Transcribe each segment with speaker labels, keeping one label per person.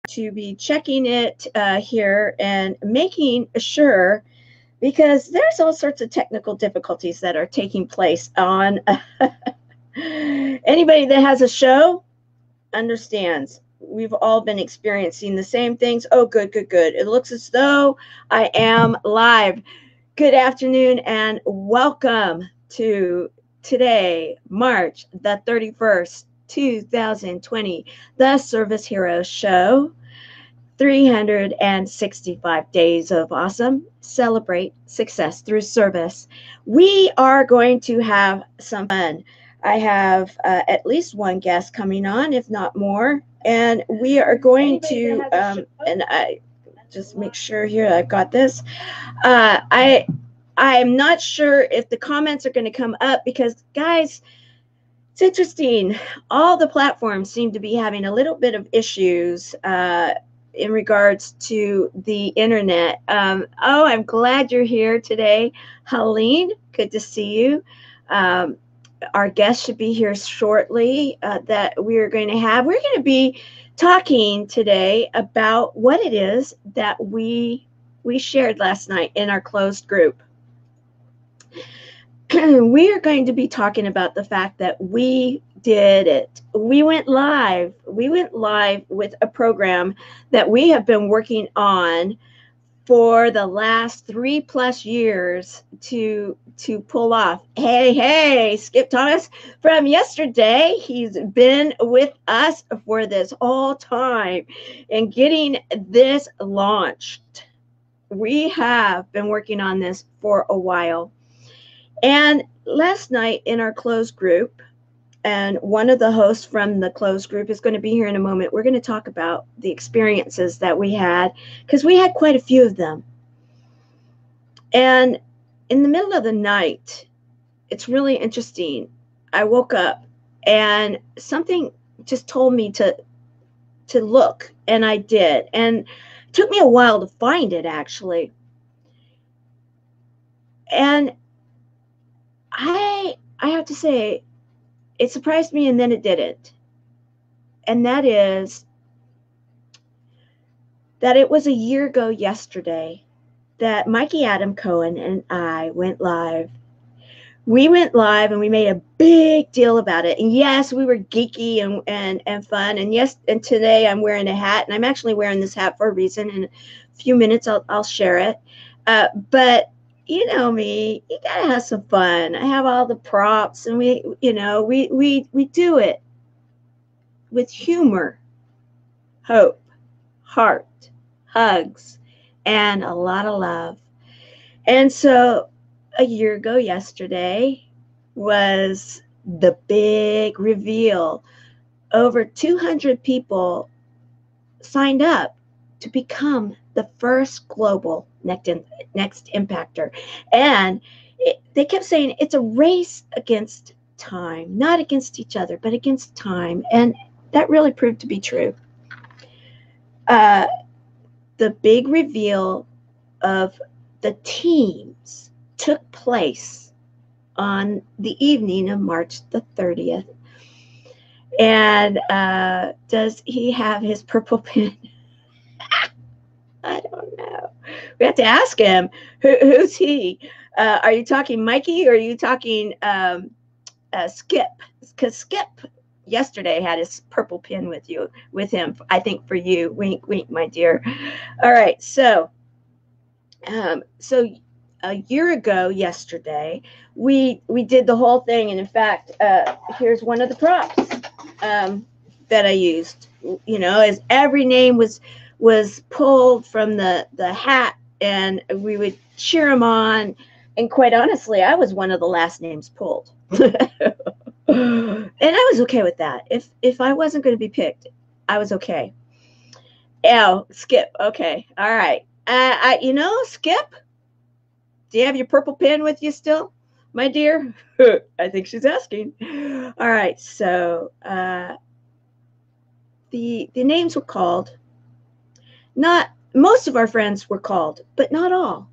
Speaker 1: to be checking it here and making sure, because there's all sorts of technical difficulties that are taking place on anybody that has a show understands. We've all been experiencing the same things. Oh, good, good, good. It looks as though I am live. Good afternoon and welcome to today, March the 31st, 2020, the Service Heroes Show. 365 days of awesome. Celebrate success through service. We are going to have some fun. I have at least one guest coming on, if not more. And we are going to, and I just make sure here I've got this. I'm not sure if the comments are going to come up because, guys, it's interesting. All the platforms seem to be having a little bit of issues in regards to the internet. I'm glad you're here today, Helene. Good to see you. Our guest should be here shortly that we're going to have. We're going to be talking today about what it is that we shared last night in our closed group. We are going to be talking about the fact that we did it. We went live. We went live with a program that we have been working on for the last 3+ years to pull off. Hey, Skip Thomas from yesterday. He's been with us for this whole time and getting this launched. We have been working on this for a while. And last night in our closed group, and one of the hosts from the closed group is going to be here in a moment, we're going to talk about the experiences that we had, because we had quite a few of them. And in the middle of the night, it's really interesting. I woke up and something just told me to look, and I did. And it took me a while to find it, actually. And I have to say, it surprised me and then it didn't. And that is that it was a year ago yesterday that Mikey Adam Cohen and I went live. We went live and we made a big deal about it. And yes, we were geeky and fun. And yes, and today I'm wearing a hat, and I'm actually wearing this hat for a reason. In a few minutes, I'll share it. But you know me, you gotta have some fun. I have all the props, and we do it with humor, hope, heart, hugs, and a lot of love. And so a year ago yesterday was the big reveal. Over 200 people signed up to become the first global next impactor. And they kept saying it's a race against time, not against each other, but against time. And that really proved to be true. The big reveal of the teams took place on the evening of March the 30th. And does he have his purple pin? I don't know. We have to ask him. Who's he? Are you talking Mikey, or are you talking Skip? Because Skip yesterday had his purple pin with him. I think for you. Wink, wink, my dear. All right. So a year ago yesterday, we did the whole thing, and in fact, here's one of the props that I used. You know, as every name was pulled from the hat, and we would cheer them on. And quite honestly, I was one of the last names pulled. And I was okay with that. If I wasn't going to be picked, I was okay. Oh, Skip. Okay. All right. Skip, do you have your purple pen with you still, my dear? I think she's asking. All right. So the names were called. Not most of our friends were called, but not all.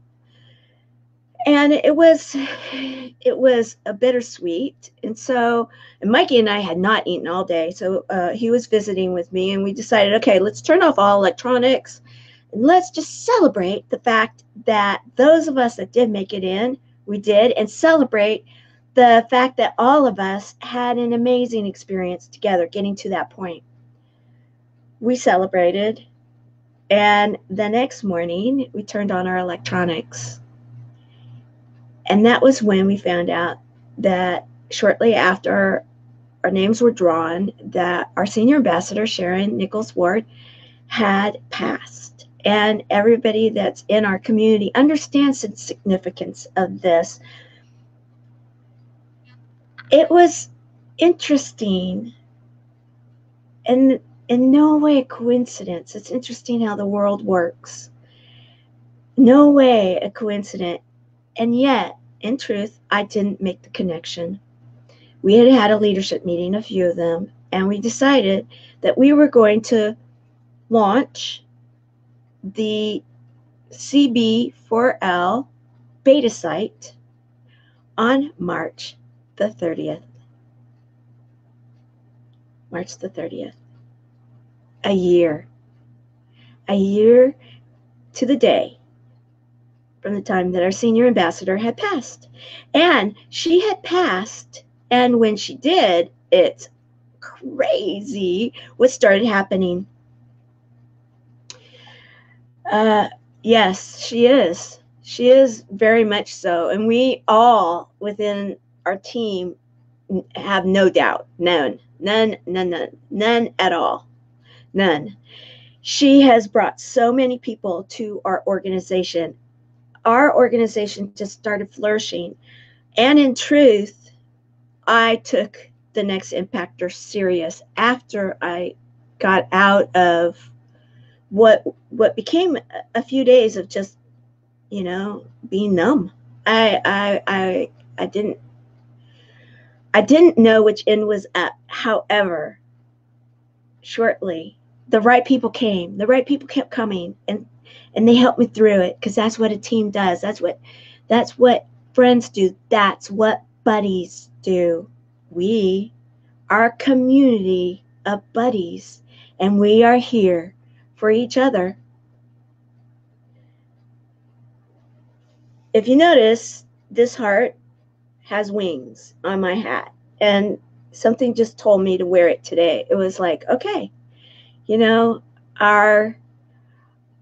Speaker 1: And it was a bittersweet. And so, and Mikey and I had not eaten all day, so he was visiting with me, and we decided, okay, let's turn off all electronics, and let's just celebrate the fact that those of us that did make it in, we did, and celebrate the fact that all of us had an amazing experience together getting to that point. We celebrated, and the next morning we turned on our electronics. And that was when we found out that shortly after our names were drawn, that our senior ambassador, Sharon Nichols Ward, had passed. And everybody that's in our community understands the significance of this. It was interesting and in no way a coincidence. It's interesting how the world works. No way a coincidence. And yet, in truth, I didn't make the connection. We had had a leadership meeting, a few of them, and we decided that we were going to launch the CB4L beta site on March the 30th. March the 30th. A year to the day from the time that our senior ambassador had passed. And she had passed, and when she did, it's crazy what started happening. Yes, she is. She is very much so. And we all within our team have no doubt. None at all. None. She has brought so many people to our organization. Our organization just started flourishing. And in truth, I took the Next Impactor serious after I got out of what became a few days of just, being numb. I didn't know which end was up. However, shortly, the right people came. The right people kept coming, and they helped me through it, because that's what a team does. That's what friends do. That's what buddies do. We are a community of buddies, and we are here for each other. If you notice, this heart has wings on my hat, and something just told me to wear it today. It was like, okay,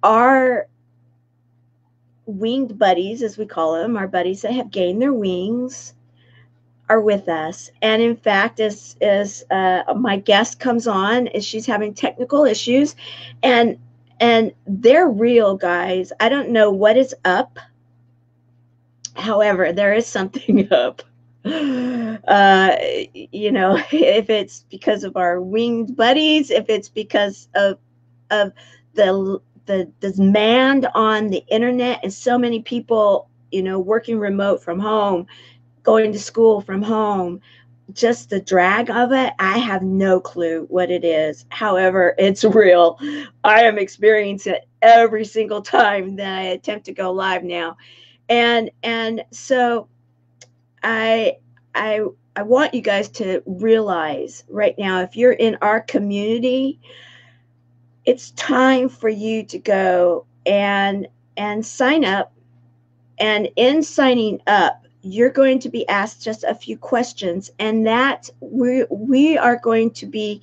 Speaker 1: our winged buddies, as we call them, our buddies that have gained their wings, are with us. And in fact, as my guest comes on, as she's having technical issues, and they're real, guys. I don't know what is up. However, there is something up. If it's because of our winged buddies, if it's because of the demand on the internet, and so many people, working remote from home, going to school from home, just the drag of it, I have no clue what it is. However, it's real. I am experiencing it every single time that I attempt to go live now. And so I want you guys to realize right now, if you're in our community, it's time for you to go and sign up. And in signing up, you're going to be asked just a few questions, and that we are going to be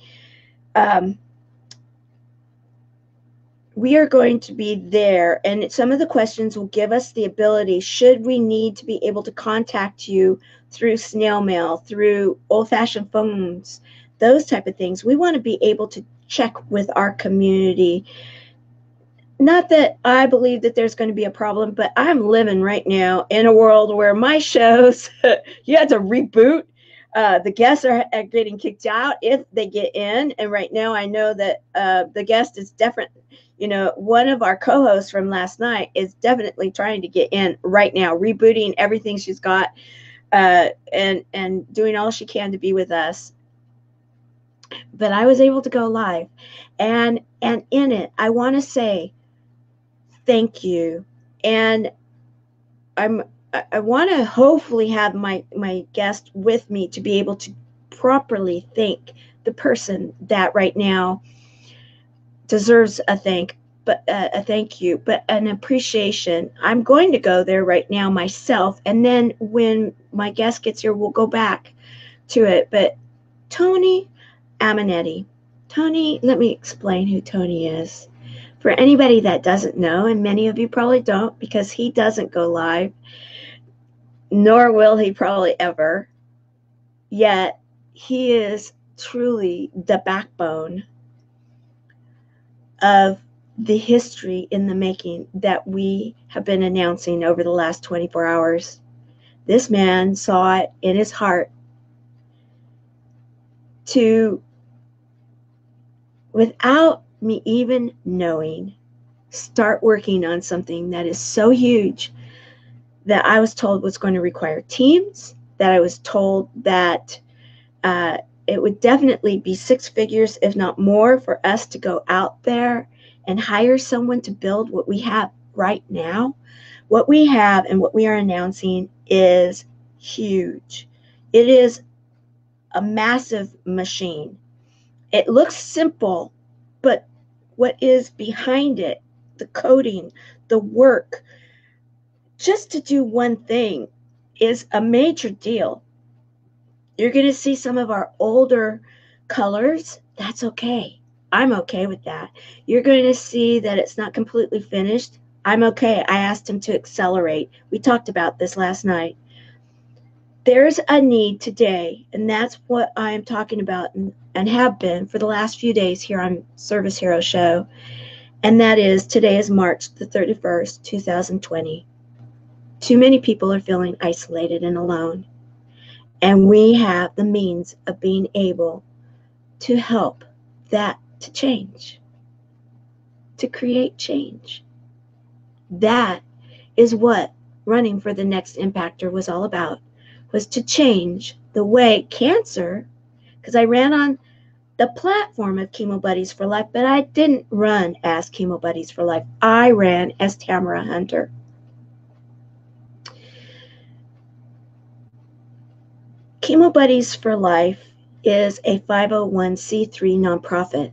Speaker 1: there, and some of the questions will give us the ability, should we need to be able to contact you through snail mail, through old-fashioned phones, those type of things. We want to be able to check with our community. Not that I believe that there's going to be a problem, but I'm living right now in a world where my shows, you have to reboot. The guests are getting kicked out if they get in. And right now I know that the guest is definitely, one of our co-hosts from last night is definitely trying to get in right now, rebooting everything she's got, and doing all she can to be with us. But I was able to go live. And in it, I want to say, thank you. And I'm I want to hopefully have my guest with me to be able to properly thank the person that right now deserves a thank you, but an appreciation. I'm going to go there right now myself, and then when my guest gets here, we'll go back to it. But Tony Aimonetti. Tony, let me explain who Tony is. For anybody that doesn't know, and many of you probably don't, because he doesn't go live, nor will he probably ever, yet he is truly the backbone of the history in the making that we have been announcing over the last 24 hours. This man saw it in his heart to, without me even knowing, start working on something that is so huge that I was told was going to require teams, that I was told that it would definitely be six figures, if not more, for us to go out there and hire someone to build what we have right now. What we have and what we are announcing is huge. It is a massive machine. It looks simple, but what is behind it, the coding, the work, just to do one thing is a major deal. You're going to see some of our older colors. That's okay. I'm okay with that. You're going to see that it's not completely finished. I'm okay. I asked him to accelerate. We talked about this last night. There's a need today, and that's what I'm talking about and have been for the last few days here on Service Hero Show. And that is, today is March the 31st, 2020. Too many people are feeling isolated and alone. And we have the means of being able to help that to change, to create change. That is what running for the next impactor was all about, was to change the way cancer, because I ran on the platform of Chemo Buddies for Life, but I didn't run as Chemo Buddies for Life. I ran as Tamara Hunter. Chemo Buddies for Life is a 501c3 nonprofit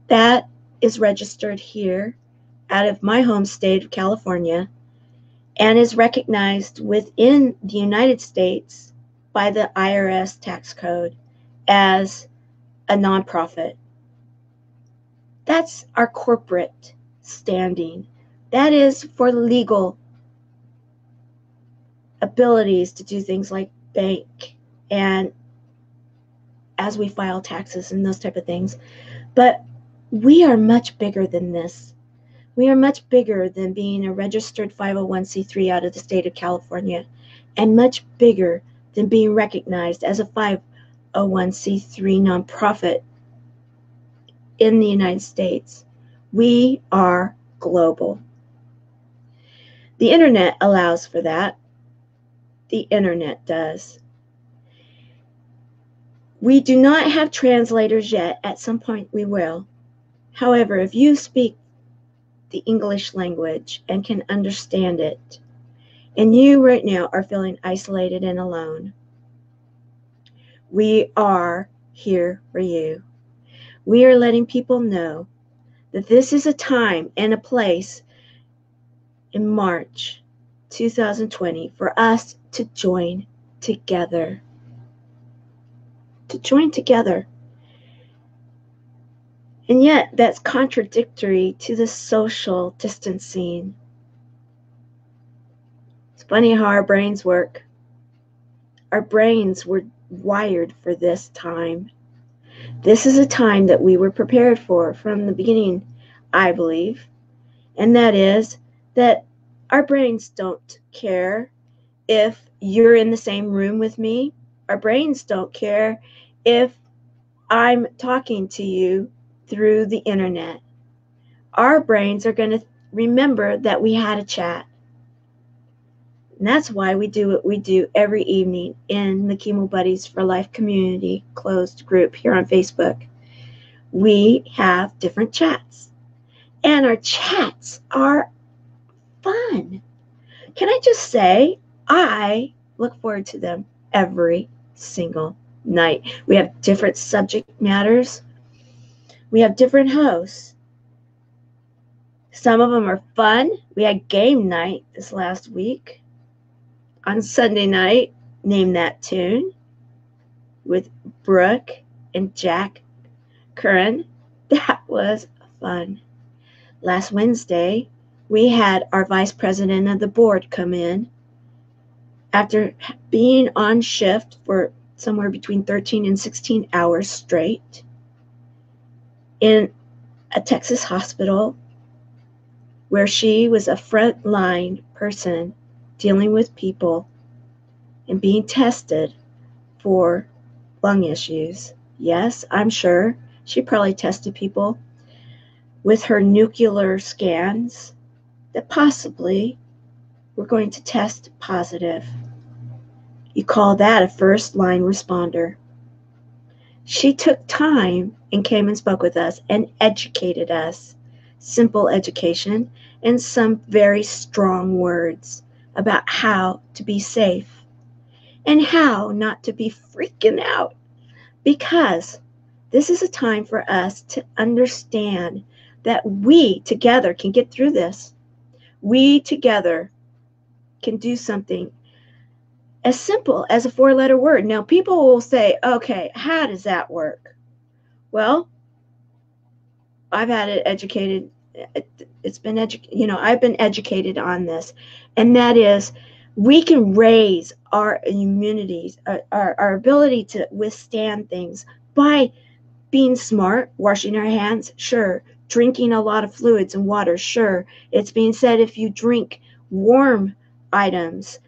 Speaker 1: that is registered here out of my home state of California and is recognized within the United States by the IRS tax code as a nonprofit. That's our corporate standing. That is for legal abilities to do things like bank and as we file taxes and those type of things. But we are much bigger than this. We are much bigger than being a registered 501c3 out of the state of California, and much bigger than being recognized as a 501c3 nonprofit in the United States. We are global. The internet allows for that. The internet does. We do not have translators yet. At some point we will. However, if you speak the English language and can understand it, and you right now are feeling isolated and alone, we are here for you. We are letting people know that this is a time and a place in March 2020 for us to join together. To join together. And yet, that's contradictory to the social distancing. It's funny how our brains work. Our brains were wired for this time. This is a time that we were prepared for from the beginning, I believe. And that is that our brains don't care if you're in the same room with me. Our brains don't care if I'm talking to you through the internet. Our brains are going to remember that we had a chat. And that's why we do what we do every evening in the Chemo Buddies for Life community closed group here on Facebook. We have different chats. And our chats are fun. Can I just say, I look forward to them every single night. We have different subject matters. We have different hosts. Some of them are fun. We had game night this last week. On Sunday night, Name That Tune with Brooke and Jack Curran. That was fun. Last Wednesday, we had our vice president of the board come in after being on shift for somewhere between 13 and 16 hours straight in a Texas hospital where she was a frontline person dealing with people and being tested for lung issues. Yes, I'm sure she probably tested people with her nuclear scans that possibly were going to test positive. You call that a first line responder. She took time and came and spoke with us and educated us. Simple education and some very strong words about how to be safe and how not to be freaking out, because this is a time for us to understand that we together can get through this. We together can do something as simple as a 4-letter word. Now, people will say, okay, how does that work? Well, I've had it educated. I've been educated on this, and that is, we can raise our immunities, our ability to withstand things by being smart, washing our hands, sure. Drinking a lot of fluids and water, sure. It's being said if you drink warm items,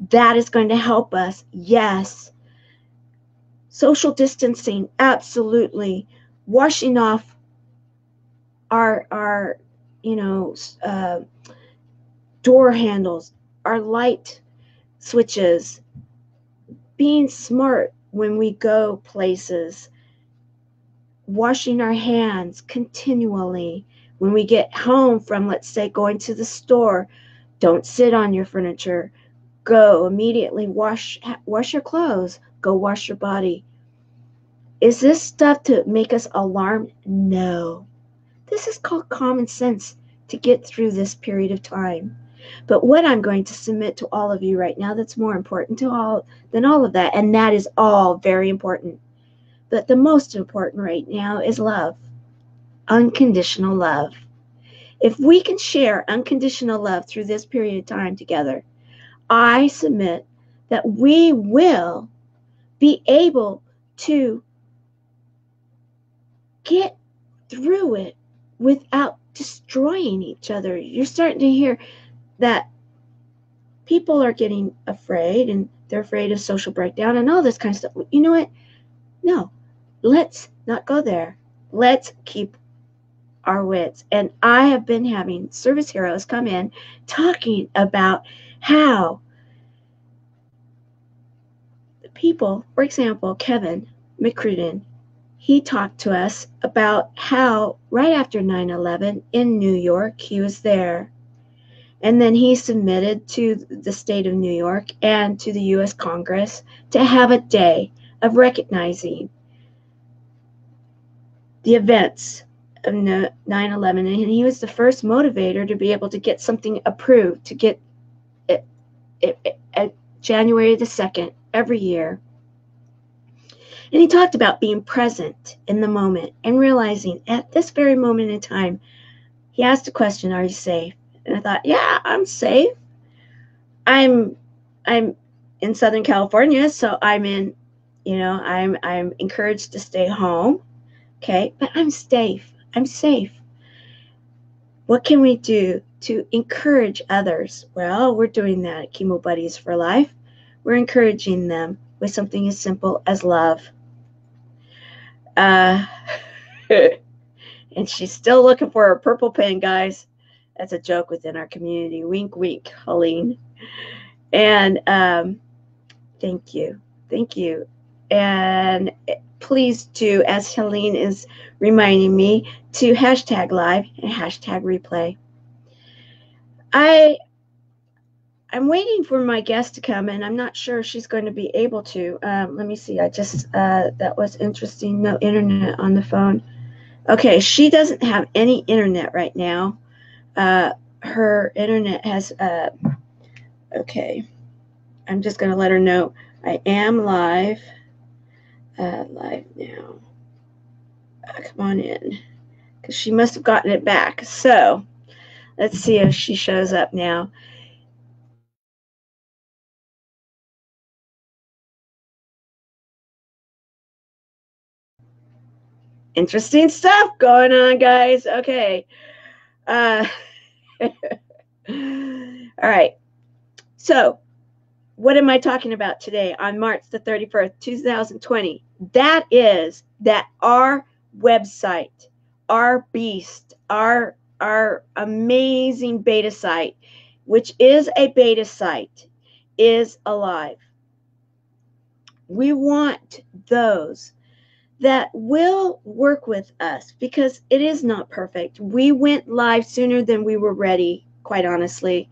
Speaker 1: that is going to help us, yes. Social distancing, absolutely. Washing off our door handles, our light switches, being smart when we go places, washing our hands continually. When we get home from, let's say, going to the store, don't sit on your furniture. Go immediately wash your clothes. Go wash your body. Is this stuff to make us alarmed? No. This is called common sense to get through this period of time. But what I'm going to submit to all of you right now that's more important than all of that, and that is all very important. But the most important right now is love. Unconditional love. If we can share unconditional love through this period of time together, I submit that we will be able to get through it without destroying each other. You're starting to hear that people are getting afraid, and they're afraid of social breakdown and all this kind of stuff. You know what? No, let's not go there. Let's keep our wits. And I have been having service heroes come in talking about how the people, for example, Kevin McCrudden, he talked to us about how right after 9/11 in New York, he was there. And then he submitted to the state of New York and to the U.S. Congress to have a day of recognizing the events of 9/11. And he was the first motivator to be able to get something approved, to get it January the 2nd every year. And he talked about being present in the moment and realizing at this very moment in time, he asked the question, are you safe? And I thought, yeah, I'm safe. I'm in Southern California, so I'm encouraged to stay home. Okay, but I'm safe. I'm safe. What can we do to encourage others? Well, we're doing that at Chemo Buddies for Life. We're encouraging them with something as simple as love. And she's still looking for her purple pen, guys. That's a joke within our community. Wink, wink, Helene. And thank you. Thank you. And please do, as Helene is reminding me, to hashtag live and hashtag replay. I I'm waiting for my guest to come in. I'm not sure she's going to be able to. Let me see. That was interesting. No internet on the phone. Okay, she doesn't have any internet right now. Her internet has, okay. I'm just going to let her know I am live. Live now. Come on in. Because she must have gotten it back. So, let's see if she shows up now. Interesting stuff going on, guys. Okay. All right. So, what am I talking about today on March the 31st, 2020? That is that our website, our beast, our amazing beta site, which is a beta site, is alive. We want those that will work with us because it is not perfect. We went live sooner than we were ready, quite honestly.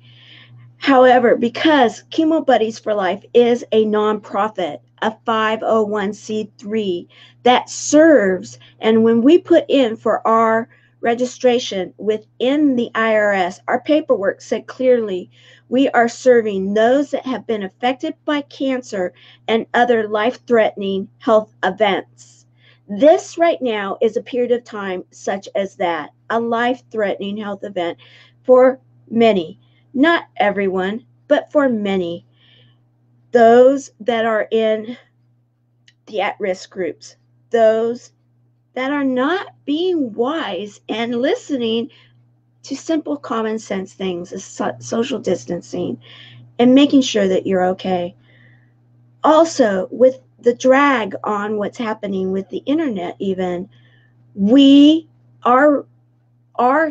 Speaker 1: However, because Chemo Buddies for Life is a nonprofit, a 501c3 that serves, and when we put in for our registration within the IRS, our paperwork said clearly we are serving those that have been affected by cancer and other life-threatening health events. This right now is a period of time such as that, a life-threatening health event for many. Not everyone, but for many. Those that are in the at-risk groups, those that are not being wise and listening to simple common sense things as social distancing and making sure that you're okay. Also, with the drag on what's happening with the internet, even, our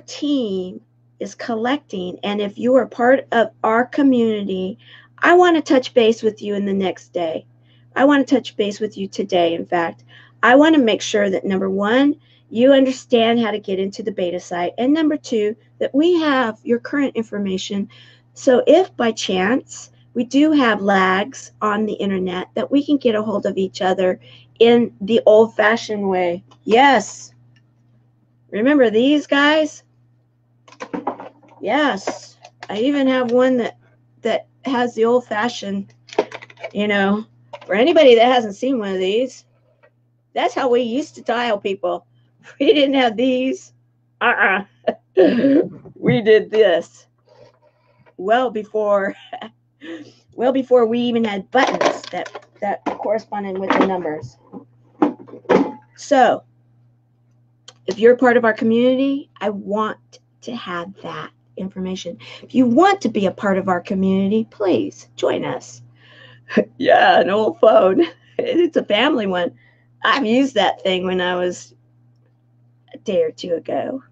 Speaker 1: team is collecting, and if you are part of our community, I want to touch base with you in the next day. I want to touch base with you today. In fact, I want to make sure that number one, you understand how to get into the beta site, and number two, that we have your current information. So if by chance we do have lags on the internet, that we can get a hold of each other in the old-fashioned way. Yes. Remember these guys? Yes. I even have one that has the old-fashioned, for anybody that hasn't seen one of these, that's how we used to dial people. We didn't have these. We did this. Well before we even had buttons that corresponded with the numbers. So, if you're part of our community, I want to have that information. If you want to be a part of our community, please join us. Yeah, an old phone. It's a family one. I've used that thing when I was a day or two ago.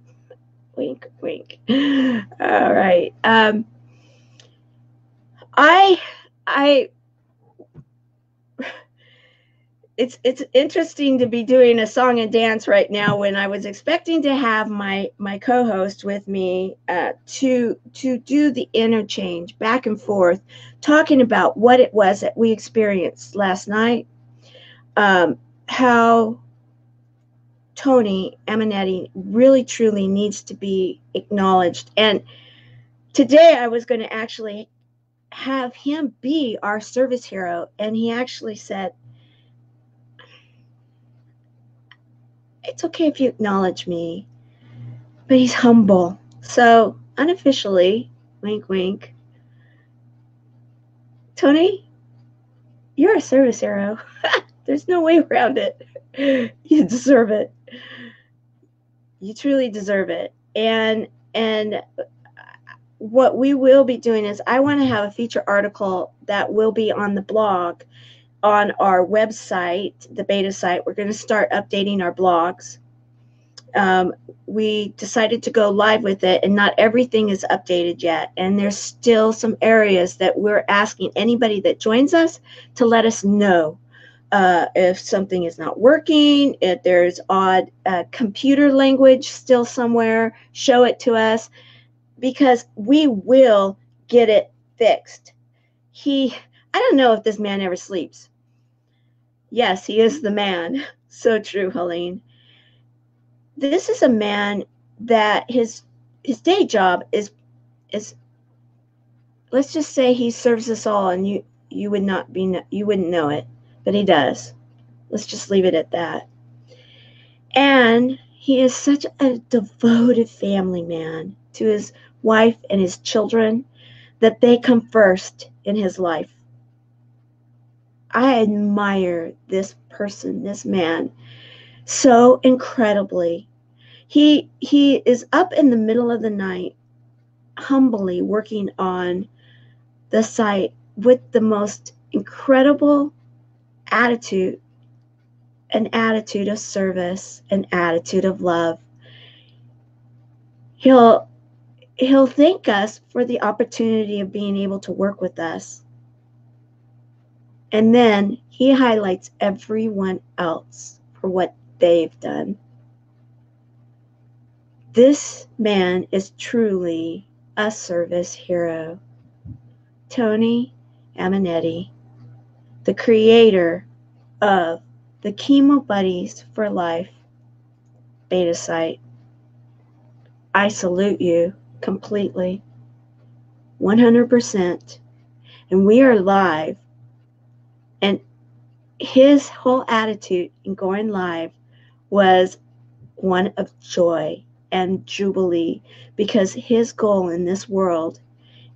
Speaker 1: Wink, wink. All right. It's interesting to be doing a song and dance right now when I was expecting to have my co-host with me to do the interchange back and forth, talking about what it was that we experienced last night, how Tony Aimonetti really truly needs to be acknowledged. And today I was going to actually have him be our service hero, and he actually said, it's okay if you acknowledge me, but he's humble. So unofficially, wink, wink, Tony, you're a service hero. There's no way around it. You deserve it. You truly deserve it. And what we will be doing is I want to have a feature article that will be on the blog, on our website, the beta site. We're going to start updating our blogs. We decided to go live with it, and not everything is updated yet. And there's still some areas that we're asking anybody that joins us to let us know if something is not working, if there's odd computer language still somewhere, show it to us, because we will get it fixed. I don't know if this man ever sleeps. Yes, he is the man. So true, Helene. This is a man that his day job is let's just say he serves us all, and you wouldn't know it, but he does. Let's just leave it at that. And he is such a devoted family man to his wife and his children that they come first in his life. I admire this person, this man, so incredibly. He is up in the middle of the night, humbly working on the site with the most incredible attitude, an attitude of service, an attitude of love. He'll thank us for the opportunity of being able to work with us. And then he highlights everyone else for what they've done. This man is truly a service hero. Tony Aimonetti, the creator of the Chemo Buddies for Life beta site. I salute you completely, 100%. And we are live. And his whole attitude in going live was one of joy and jubilee, because his goal in this world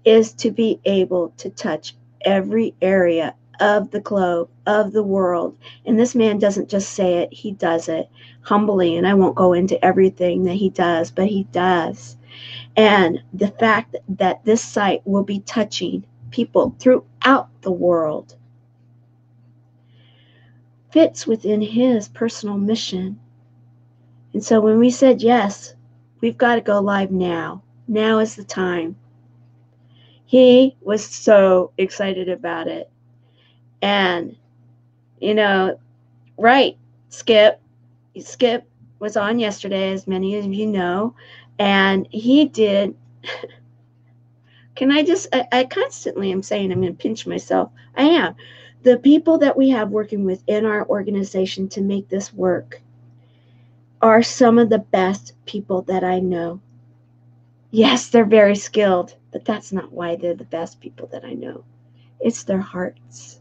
Speaker 1: is to be able to touch every area of the globe, of the world. And this man doesn't just say it, he does it humbly. And I won't go into everything that he does, but he does. And the fact that this site will be touching people throughout the world fits within his personal mission. And so when we said, yes, we've got to go live now. Now is the time. He was so excited about it. And, right, Skip was on yesterday, as many of you know, and he did. I constantly am saying I'm going to pinch myself. I am. The people that we have working within our organization to make this work are some of the best people that I know. Yes, they're very skilled, but that's not why they're the best people that I know. It's their hearts.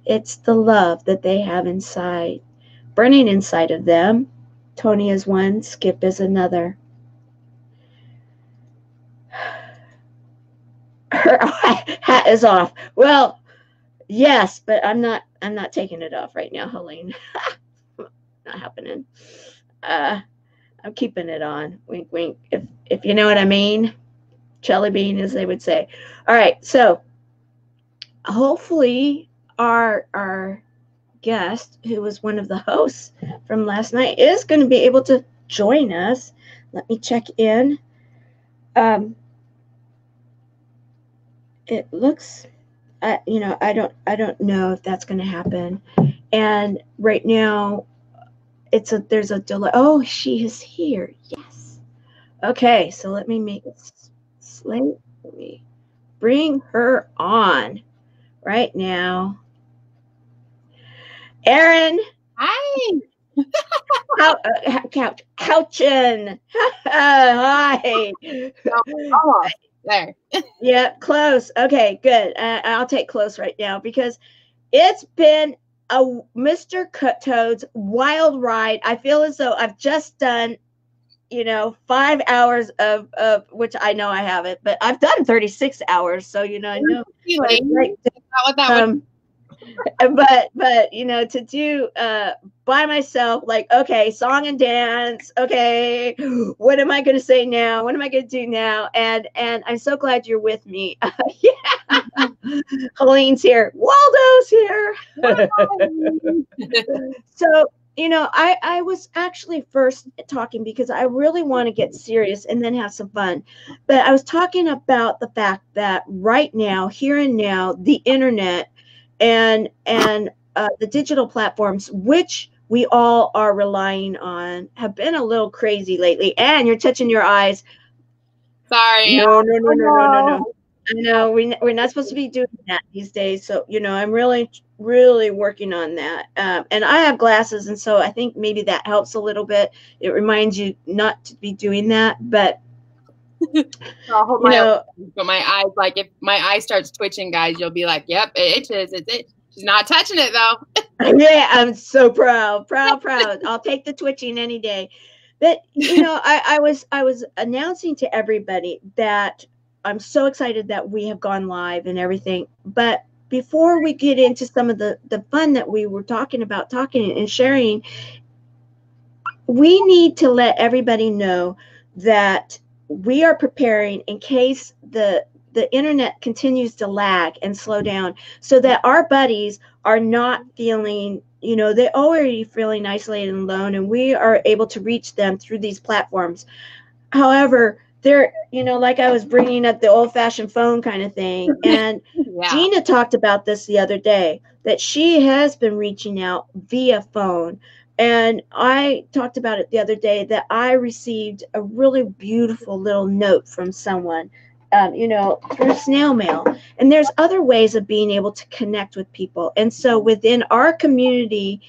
Speaker 1: It's the love that they have inside, burning inside of them. Tony is one, Skip is another. Her hat is off. Well, yes, but I'm not taking it off right now, Helene. Not happening. I'm keeping it on. Wink, wink. If you know what I mean. Jelly bean, as they would say. All right, so hopefully our guest, who was one of the hosts from last night, is going to be able to join us. Let me check in. It looks, I don't know if that's going to happen. And right now, there's a delay. Oh, she is here. Yes. Okay, so let me make it slate. Let me bring her on right now. Erin.
Speaker 2: Hi.
Speaker 1: Houchin. Hi.
Speaker 2: Oh, there.
Speaker 1: Yeah, close. Okay, good. I'll take close right now, because it's been a Mr. Toad's wild ride. I feel as though I've just done, 5 hours of which I know I haven't, but I've done 36 hours. So, I know. But to do by myself, like, okay, song and dance, okay, what am I going to say now? What am I going to do now? And I'm so glad you're with me. Yeah. Helene's here. Waldo's here. So, I was actually first talking because I really want to get serious and then have some fun. But I was talking about the fact that right now, here and now, the internet and the digital platforms, which we all are relying on, have been a little crazy lately. And you're touching your eyes.
Speaker 2: Sorry.
Speaker 1: No. know we're not supposed to be doing that these days. So, I'm really, really working on that. And I have glasses, and so I think maybe that helps a little bit. It reminds you not to be doing that, but
Speaker 2: I'll hold but my eyes, like if my eye starts twitching, guys, you'll be like, "Yep, it itches. It's it. She's not touching it though."
Speaker 1: Yeah, I'm so proud. I'll take the twitching any day. But I was announcing to everybody that I'm so excited that we have gone live and everything. But before we get into some of the fun that we were talking and sharing, we need to let everybody know that we are preparing in case the internet continues to lag and slow down, so that our buddies are not feeling, they're already feeling isolated and alone, and we are able to reach them through these platforms. However, they're, like I was bringing up the old-fashioned phone kind of thing, and yeah. Gina talked about this the other day, that she has been reaching out via phone. And I talked about it the other day that I received a really beautiful little note from someone, through snail mail. And there's other ways of being able to connect with people. And so within our community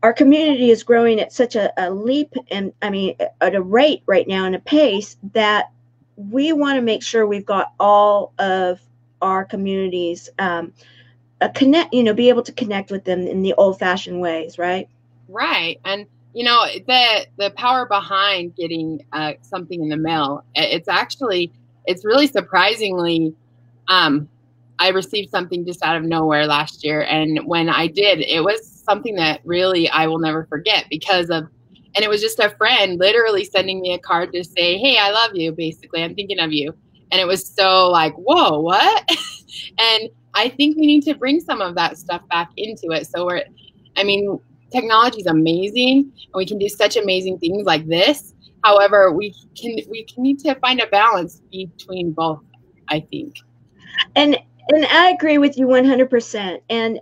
Speaker 1: is growing at such a leap, and at a rate right now, and a pace, that we want to make sure we've got all of our communities be able to connect with them in the old-fashioned ways, right?
Speaker 2: Right. And the power behind getting something in the mail, it's really surprisingly, I received something just out of nowhere last year. And when I did, it was something that really I will never forget and it was just a friend literally sending me a card to say, "Hey, I love you. Basically, I'm thinking of you." And it was so like, whoa, what? And I think we need to bring some of that stuff back into it. So technology is amazing, and we can do such amazing things like this. However, we need to find a balance between both, I think.
Speaker 1: And I agree with you 100%. And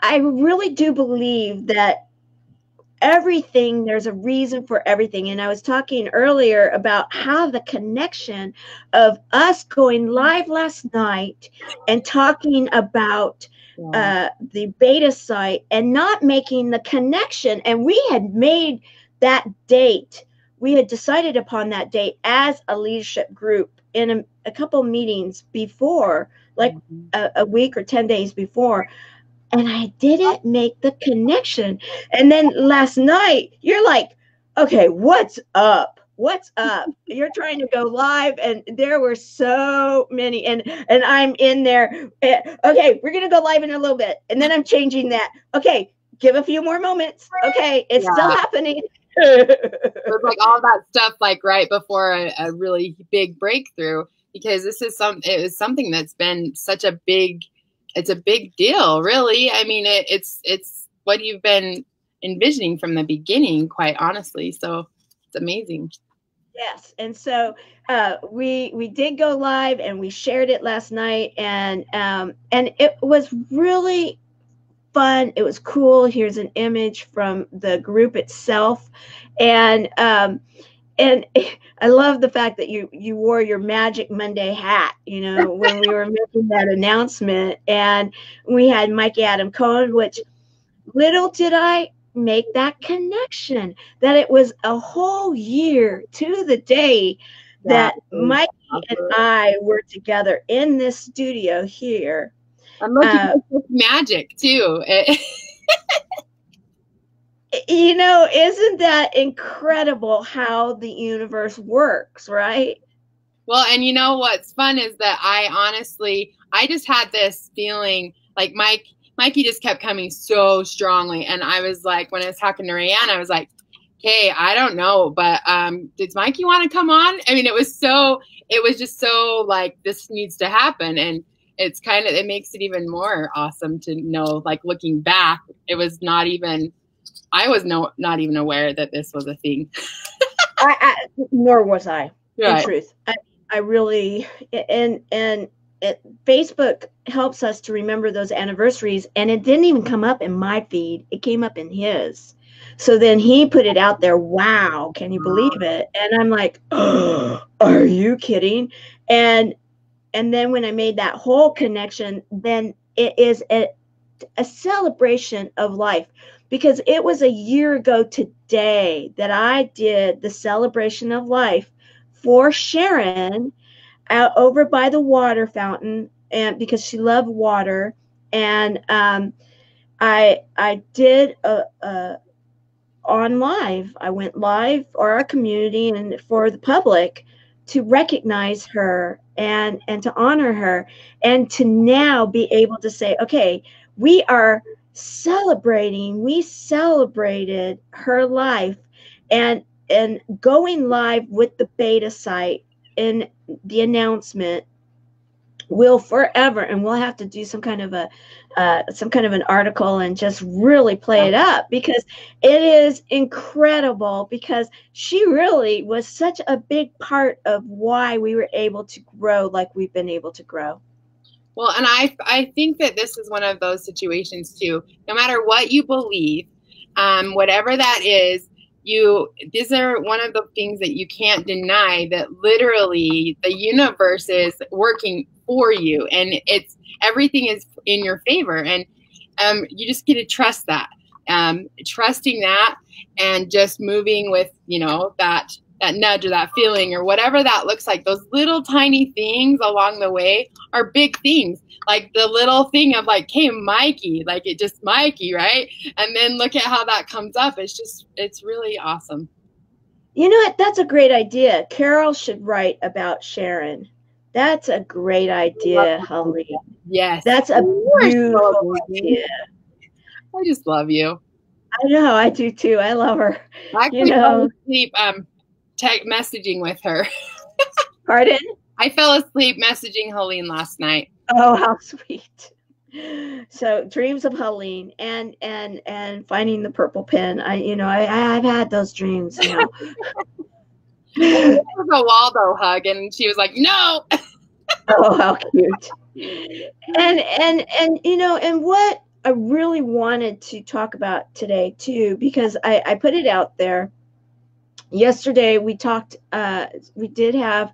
Speaker 1: I really do believe that there's a reason for everything. And I was talking earlier about how the connection of us going live last night and talking about the beta site and not making the connection. And we had made that date. We had decided upon that date as a leadership group in a couple meetings before, like a week or 10 days before. And I didn't make the connection. And then last night, you're like, okay, what's up? What's up? You're trying to go live, and there were so many, and I'm in there. Okay, we're gonna go live in a little bit, and then I'm changing that. Okay, give a few more moments. Okay, it's still happening.
Speaker 2: It was like all that stuff, like right before a really big breakthrough, because it was something that's been such a big. It's a big deal, really. It's what you've been envisioning from the beginning, quite honestly. So it's amazing.
Speaker 1: Yes. And so we did go live, and we shared it last night, and it was really fun. It was cool. Here's an image from the group itself. And I love the fact that you wore your Magic Monday hat, when we were making that announcement. And we had Mikey Adam Cohen, which little did I make that connection, that it was a whole year to the day that Mikey and I were together in this studio here.
Speaker 2: I'm looking at this magic too.
Speaker 1: Isn't that incredible how the universe works, right?
Speaker 2: Well, and what's fun is that I just had this feeling like Mikey just kept coming so strongly. And I was like, when I was talking to Rayanne, I was like, hey, I don't know, but does Mikey want to come on? It was just so like, this needs to happen. And it makes it even more awesome to know, like looking back, I was not even aware that this was a thing.
Speaker 1: Nor was I,
Speaker 2: right.
Speaker 1: In truth. I really, Facebook helps us to remember those anniversaries, and it didn't even come up in my feed. It came up in his. So then he put it out there. Wow, can you believe it? And I'm like, oh, are you kidding? And then when I made that whole connection, then it is a celebration of life, because it was a year ago today that I did the celebration of life for Sharon out over by the water fountain, and because she loved water. And I did on live. I went live for our community and for the public to recognize her and to honor her, and to now be able to say, okay, we celebrated her life, and going live with the beta site in the announcement will forever, and we'll have to do some kind of an article and just really play it up, because it is incredible, because she really was such a big part of why we were able to grow like we've been able to grow.
Speaker 2: Well, and I think that this is one of those situations too. No matter what you believe, whatever that is, these are one of the things that you can't deny, that literally the universe is working for you, and everything is in your favor, and you just get to trust that, trusting that, and just moving with that nudge or that feeling or whatever that looks like. Those little tiny things along the way are big things. Like the little thing of like, hey, Mikey, like it just Mikey, right? And then look at how that comes up. It's really awesome.
Speaker 1: You know what? That's a great idea. Carol should write about Sharon. That's a great idea, Holly.
Speaker 2: Yes.
Speaker 1: That's a beautiful idea.
Speaker 2: I just love you.
Speaker 1: I know, I do too. I love her.
Speaker 2: I actually fell asleep messaging with her.
Speaker 1: Pardon?
Speaker 2: I fell asleep messaging Helene last night.
Speaker 1: Oh, how sweet. So dreams of Helene and finding the purple pen. I've had those dreams.
Speaker 2: It was a Waldo hug, and she was like, "No."
Speaker 1: Oh, how cute. And what I really wanted to talk about today too, because I put it out there. Yesterday we talked. We did have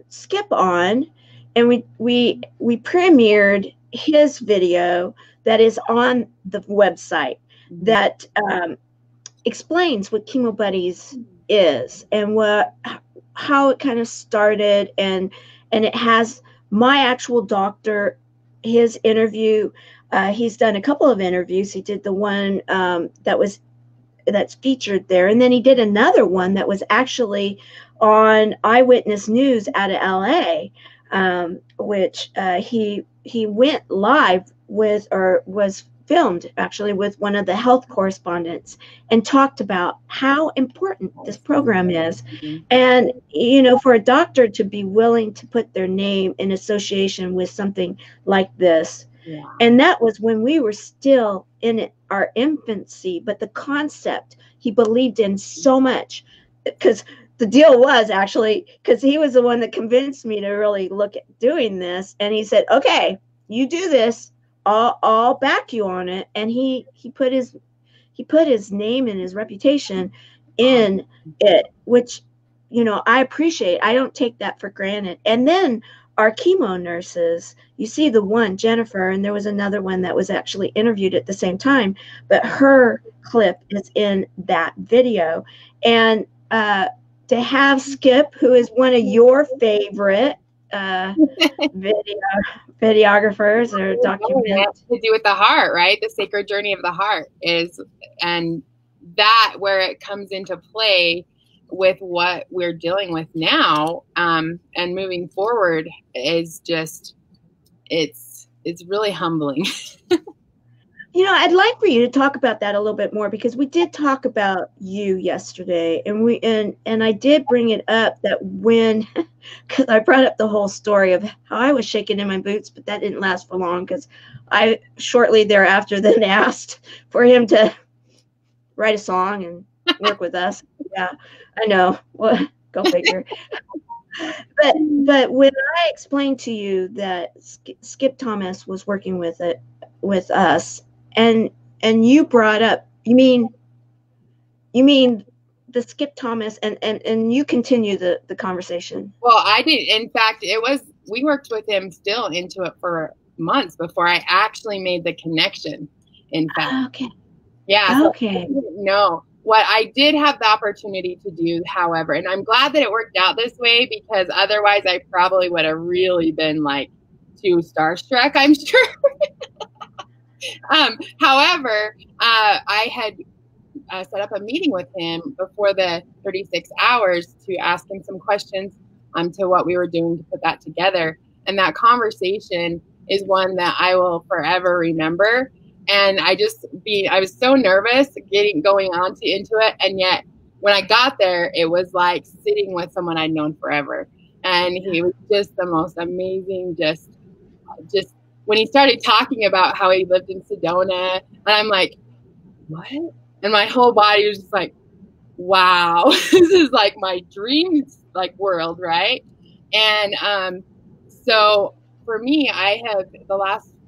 Speaker 1: Skip on, and we premiered his video that is on the website that explains what Chemo Buddies is and how it kind of started, and it has my actual doctor, his interview. He's done a couple of interviews. He did the one that's featured there, and then he did another one that was actually on Eyewitness News out of LA, which he went live with, or was filmed actually with, one of the health correspondents, and talked about how important this program is. And for a doctor to be willing to put their name in association with something like this. Yeah. And that was when we were still in our infancy, but the concept he believed in so much, because the deal was actually, because he was the one that convinced me to really look at doing this. And he said, okay, you do this, I'll back you on it. And he put his name and his reputation in it, which, I appreciate. I don't take that for granted. And then our chemo nurses, you see the one, Jennifer, and there was another one that was actually interviewed at the same time, but her clip is in that video. And to have Skip, who is one of your favorite videographers or documentaries,
Speaker 2: to do with the heart, right? The sacred journey of the heart is, and that where it comes into play with what we're dealing with now, and moving forward is just, it's really humbling.
Speaker 1: I'd like for you to talk about that a little bit more, because we did talk about you yesterday, and I did bring it up that when, because I brought up the whole story of how I was shaking in my boots, but that didn't last for long, because I shortly thereafter then asked for him to write a song and work with us. Yeah, I know. Well, go figure. But when I explained to you that Skip Thomas was working with us, and you brought up, you mean You mean the Skip Thomas, and you continue the conversation.
Speaker 2: Well, I did. In fact, we worked with him still into it for months before I actually made the connection. In fact.
Speaker 1: Okay.
Speaker 2: Yeah.
Speaker 1: Okay.
Speaker 2: No, what I did have the opportunity to do, however, and I'm glad that it worked out this way, because otherwise I probably would have really been like too starstruck, I'm sure. However, I had set up a meeting with him before the 36 hours to ask him some questions to what we were doing to put that together. And that conversation is one that I will forever remember. And I was so nervous going on into it. And yet when I got there, it was like sitting with someone I'd known forever. And he was just the most amazing, just when he started talking about how he lived in Sedona, and I'm like, what? And my whole body was just like, wow, this is like my dream world, right? And so for me,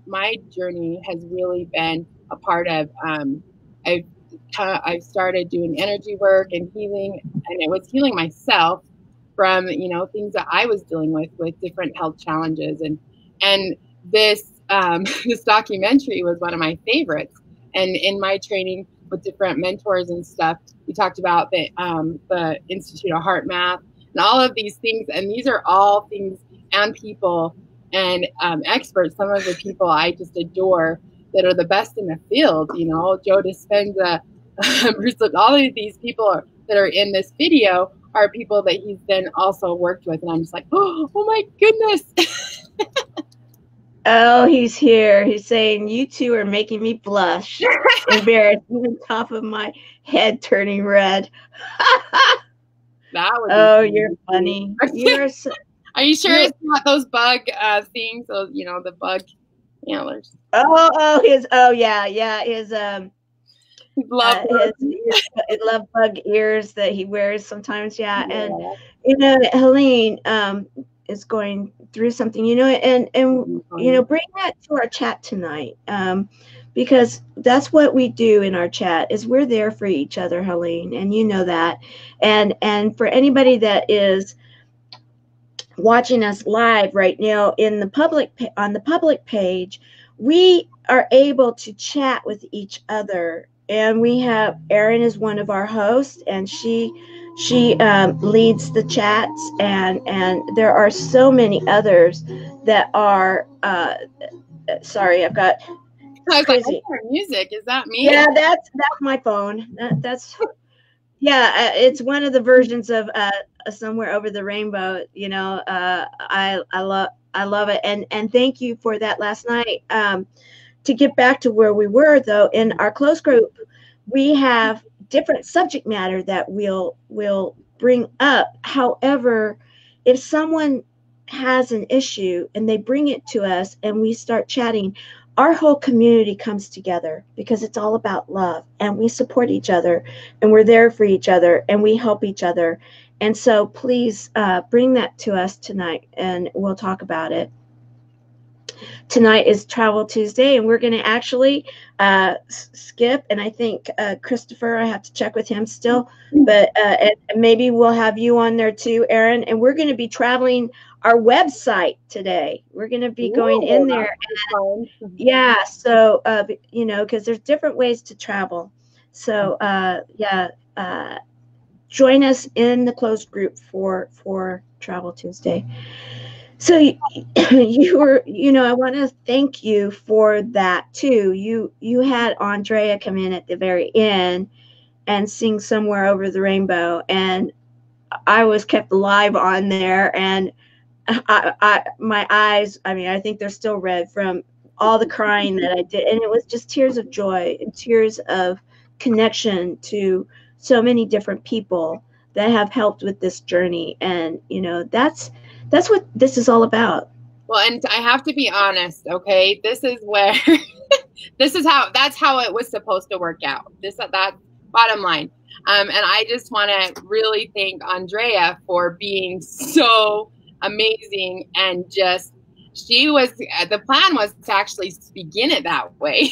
Speaker 2: my journey has really been a part of, I've started doing energy work and healing, and it was healing myself from, things that I was dealing with different health challenges. And this, this documentary was one of my favorites. And in my training with different mentors and stuff, we talked about the Institute of Heart Math and all of these things. And these are all things and people and experts, some of the people I just adore that are the best in the field, Joe Dispenza, all of these people that are in this video are people that he's then also worked with. And I'm just like, oh my goodness.
Speaker 1: Oh, he's here. He's saying, you two are making me blush. Embarrassed, even top of my head turning red.
Speaker 2: That was
Speaker 1: you're funny. You're so,
Speaker 2: are you sure it's not those bug things? Those, the bug antlers.
Speaker 1: His love bug ears that he wears sometimes. Yeah. And Helene is going through something, and bring that to our chat tonight, because that's what we do in our chat is we're there for each other, Helene, and you know that. And for anybody that is watching us live right now on the public page, we are able to chat with each other. And we have Erin is one of our hosts, and she leads the chats, and there are so many others that are sorry, I've got crazy
Speaker 2: music. Is that me?
Speaker 1: Yeah, that's my phone. That's yeah, it's one of the versions of Somewhere Over the Rainbow. I love it, and thank you for that last night. To get back to where we were, though, in our closed group, we have different subject matter that we'll bring up. However, if someone has an issue and they bring it to us and we start chatting, our whole community comes together because it's all about love, and we support each other, and we're there for each other, and we help each other. And so please bring that to us tonight, and we'll talk about it. Tonight is Travel Tuesday, and we're going to actually skip, and I think Christopher, I have to check with him still, but and maybe we'll have you on there too, Erin, and we're going to be traveling our website today. We're going to be going in there. And, yeah, so, because there's different ways to travel. So, join us in the closed group for Travel Tuesday. So you were, I want to thank you for that too. You had Andrea come in at the very end and sing Somewhere Over the Rainbow, and I was kept alive on there, and my eyes, I think they're still red from all the crying that I did, and it was just tears of joy and tears of connection to so many different people that have helped with this journey, and that's what this is all about.
Speaker 2: Well, and I have to be honest, okay? This is where, that's how it was supposed to work out. That bottom line. And I just want to really thank Andrea for being so amazing, and the plan was to actually begin it that way.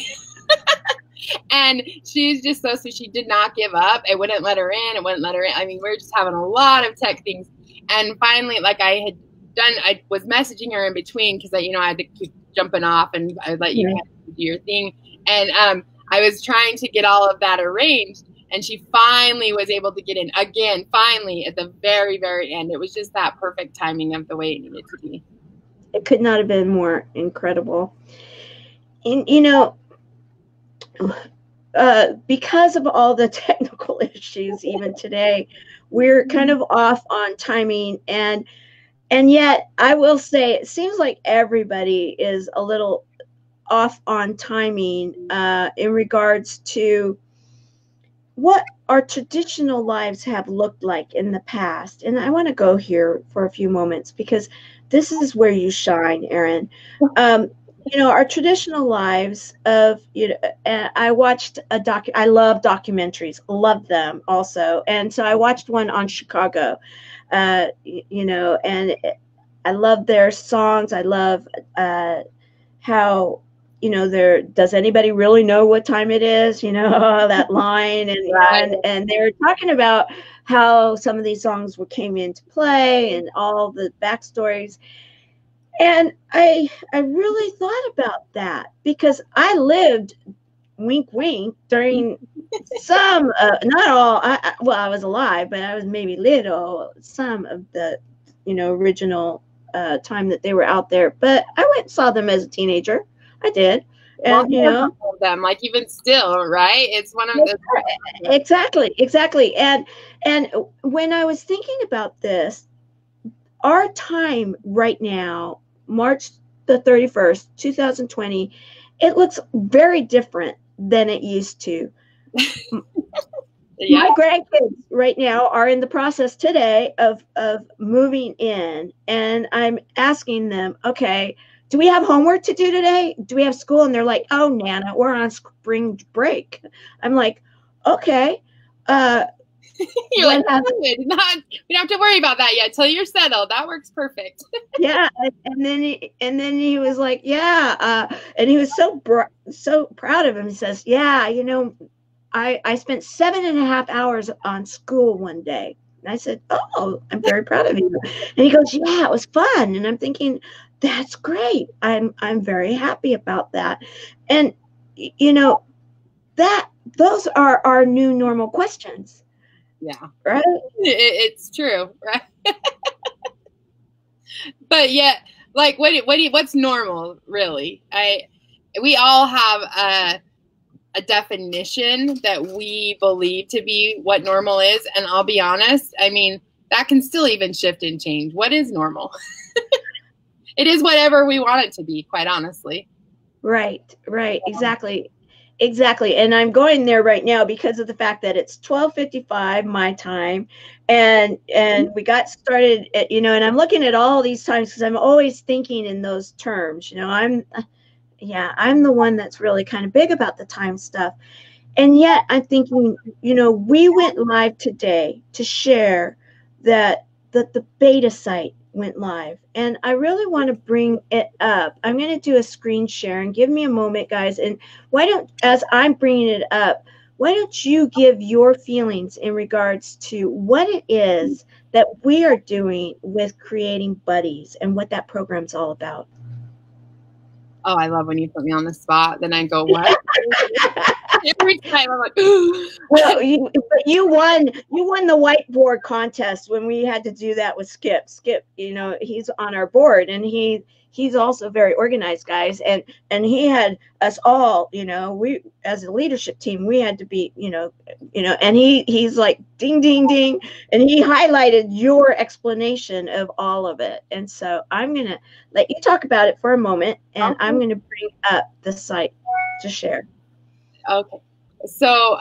Speaker 2: And she's just so sweet. She did not give up. It wouldn't let her in. It wouldn't let her in. I mean, we were just having a lot of tech things. And finally, like I was messaging her in between because I had to keep jumping off and I let you do your thing. And I was trying to get all of that arranged. And she finally was able to get in again, finally, at the very, very end. It was just that perfect timing of the way it needed to be.
Speaker 1: It could not have been more incredible. And, because of all the technical issues, even today, we're kind of off on timing. And yet, I will say, it seems like everybody is a little off on timing in regards to what our traditional lives have looked like in the past. And I want to go here for a few moments because this is where you shine, Erin. Our traditional lives of, I watched I love documentaries, love them also. And so I watched one on Chicago, and I love their songs. I love how, does anybody really know what time it is? That line. And,
Speaker 2: right.
Speaker 1: and they were talking about how some of these songs came into play and all the backstories. And I really thought about that because I lived, wink, wink, during some, not all, I was alive, but I was maybe little, some of the, original time that they were out there. But I went and saw them as a teenager. I did. And,
Speaker 2: them, like even still, right? It's one of the.
Speaker 1: Exactly. And when I was thinking about this, our time right now, March the 31st, 2020, it looks very different than it used to. My grandkids right now are in the process today of moving in, and I'm asking them, okay, do we have homework to do today? Do we have school? And they're like, oh, Nana, we're on spring break. I'm like, okay.
Speaker 2: You're like, we don't have to worry about that yet till you're settled. That works perfect.
Speaker 1: Yeah, and then he was like, yeah, and he was so proud of him. He says, yeah, I spent 7.5 hours on school one day. And I said, oh, I'm very proud of you. And he goes, yeah, it was fun. And I'm thinking, that's great. I'm very happy about that. And those are our new normal questions.
Speaker 2: Yeah.
Speaker 1: Right?
Speaker 2: It's true, right? But yet, like, what's normal, really? We all have a definition that we believe to be what normal is, and I'll be honest, I mean, that can still even shift and change. What is normal? It is whatever we want it to be, quite honestly.
Speaker 1: Right, exactly. And I'm going there right now because of the fact that it's 12:55 my time, and we got started at, and I'm looking at all these times because I'm always thinking in those terms. I'm the one that's really kind of big about the time stuff. And yet I'm thinking, we went live today to share that the beta site went live, and I really want to bring it up. I'm going to do a screen share, and give me a moment, guys. And as I'm bringing it up, why don't you give your feelings in regards to what it is that we are doing with Creating Buddies and what that program's all about?
Speaker 2: Oh, I love when you put me on the spot. Then I go, what? Every time I'm like,
Speaker 1: well, you won the whiteboard contest when we had to do that with Skip. Skip, he's on our board, and he's also very organized, guys, and he had us all, we as a leadership team, we had to be, and he's like ding ding ding, and he highlighted your explanation of all of it. And so I'm gonna let you talk about it for a moment, and okay. I'm gonna bring up the site to share.
Speaker 2: Okay. So,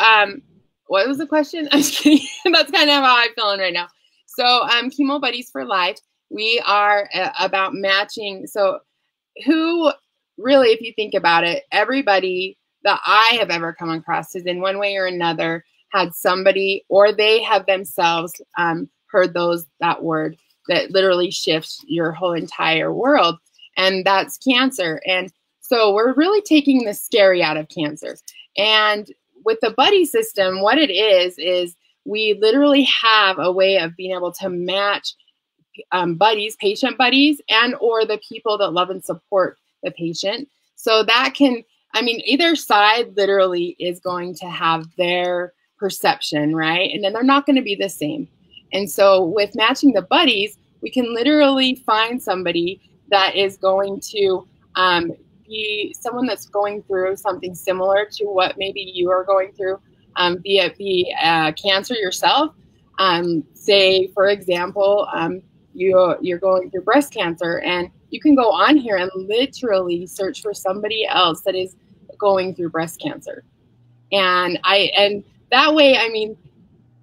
Speaker 2: what was the question? I'm just kidding. That's kind of how I'm feeling right now. So, Chemo Buddies for Life. We are about matching. So, who really, if you think about it, everybody that I have ever come across has in one way or another had somebody, or they have themselves heard that word that literally shifts your whole entire world. And that's cancer. And so we're really taking the scary out of cancer. And with the buddy system, what it is we literally have a way of being able to match buddies, patient buddies, and or the people that love and support the patient. So that can, I mean, either side literally is going to have their perception, right? And then they're not going to be the same. And so with matching the buddies, we can literally find somebody that is going to be someone that's going through something similar to what maybe you are going through, be it cancer yourself. Say, for example, you're going through breast cancer, and you can go on here and literally search for somebody else that is going through breast cancer. And that way, I mean,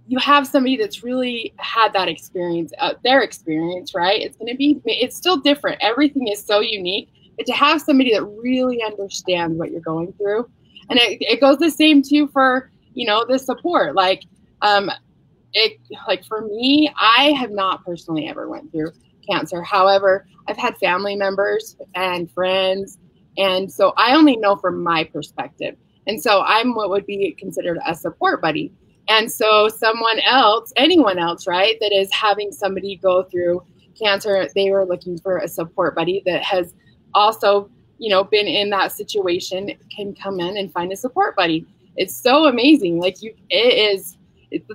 Speaker 2: you have somebody that's really had that experience, their experience, right? It's still different. Everything is so unique, but to have somebody that really understands what you're going through. And it goes the same too for, you know, the support. Like for me, I have not personally ever went through cancer. However, I've had family members and friends. And so I only know from my perspective. And so I'm what would be considered a support buddy. And so someone else, anyone else, right, that is having somebody go through cancer, they were looking for a support buddy that has also, you know, been in that situation, can come in and find a support buddy. It's so amazing. Like it's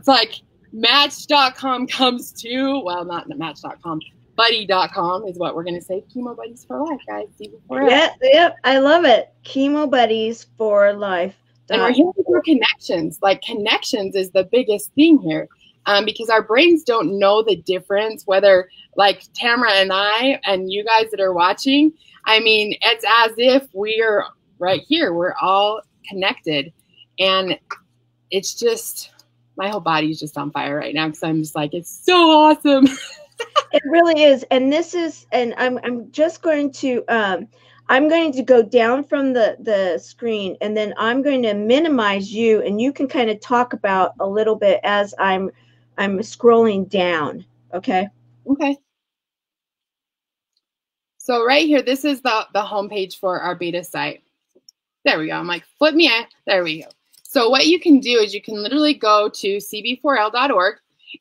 Speaker 2: like Match.com comes to, well, not Match.com, Buddy.com is what we're going to say. Chemo Buddies for life, guys.
Speaker 1: Yep, I love it. Chemo Buddies for life.
Speaker 2: And we're here for connections. Like, connections is the biggest thing here, because our brains don't know the difference, whether, like Tamara and I and you guys that are watching, I mean, it's as if we're right here. We're all connected. And it's just, my whole body's just on fire right now because I'm just like, it's so awesome.
Speaker 1: It really is. And this is, and I'm just going to, I'm going to go down from the screen, and then I'm going to minimize you, and you can kind of talk about a little bit as I'm scrolling down. Okay.
Speaker 2: Okay. So right here, this is the homepage for our beta site. There we go. I'm like, flip me. There we go. So what you can do is you can literally go to cb4l.org,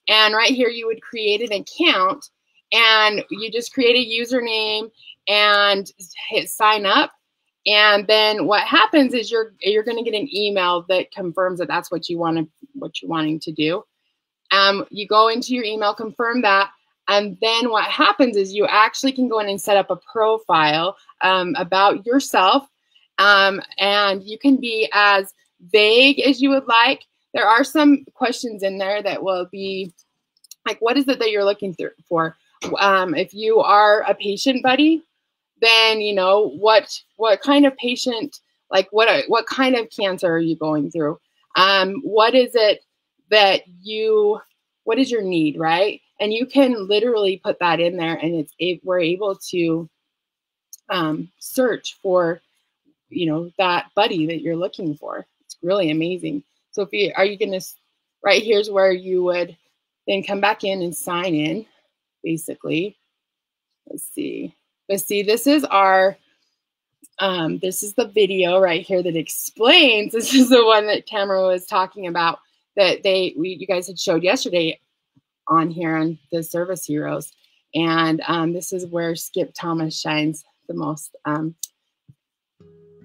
Speaker 2: and right here you would create an account, and you just create a username and hit sign up. And then what happens is you're going to get an email that confirms that that's what you're wanting to do. You go into your email, confirm that, and then what happens is you actually can go in and set up a profile about yourself, and you can be as vague as you would like. There are some questions in there that will be like, what is it that you're looking for? If you are a patient buddy, then, you know, what kind of patient, like what kind of cancer are you going through? What is it that what is your need, right? And you can literally put that in there, and we're able to search for, you know, that buddy that you're looking for. It's really amazing. So right here's where you would then come back in and sign in, basically. Let's see. But see, this is this is the video right here that explains. This is the one that Tamara was talking about that you guys had showed yesterday on here on the Service Heroes. And this is where Skip Thomas shines the most. Are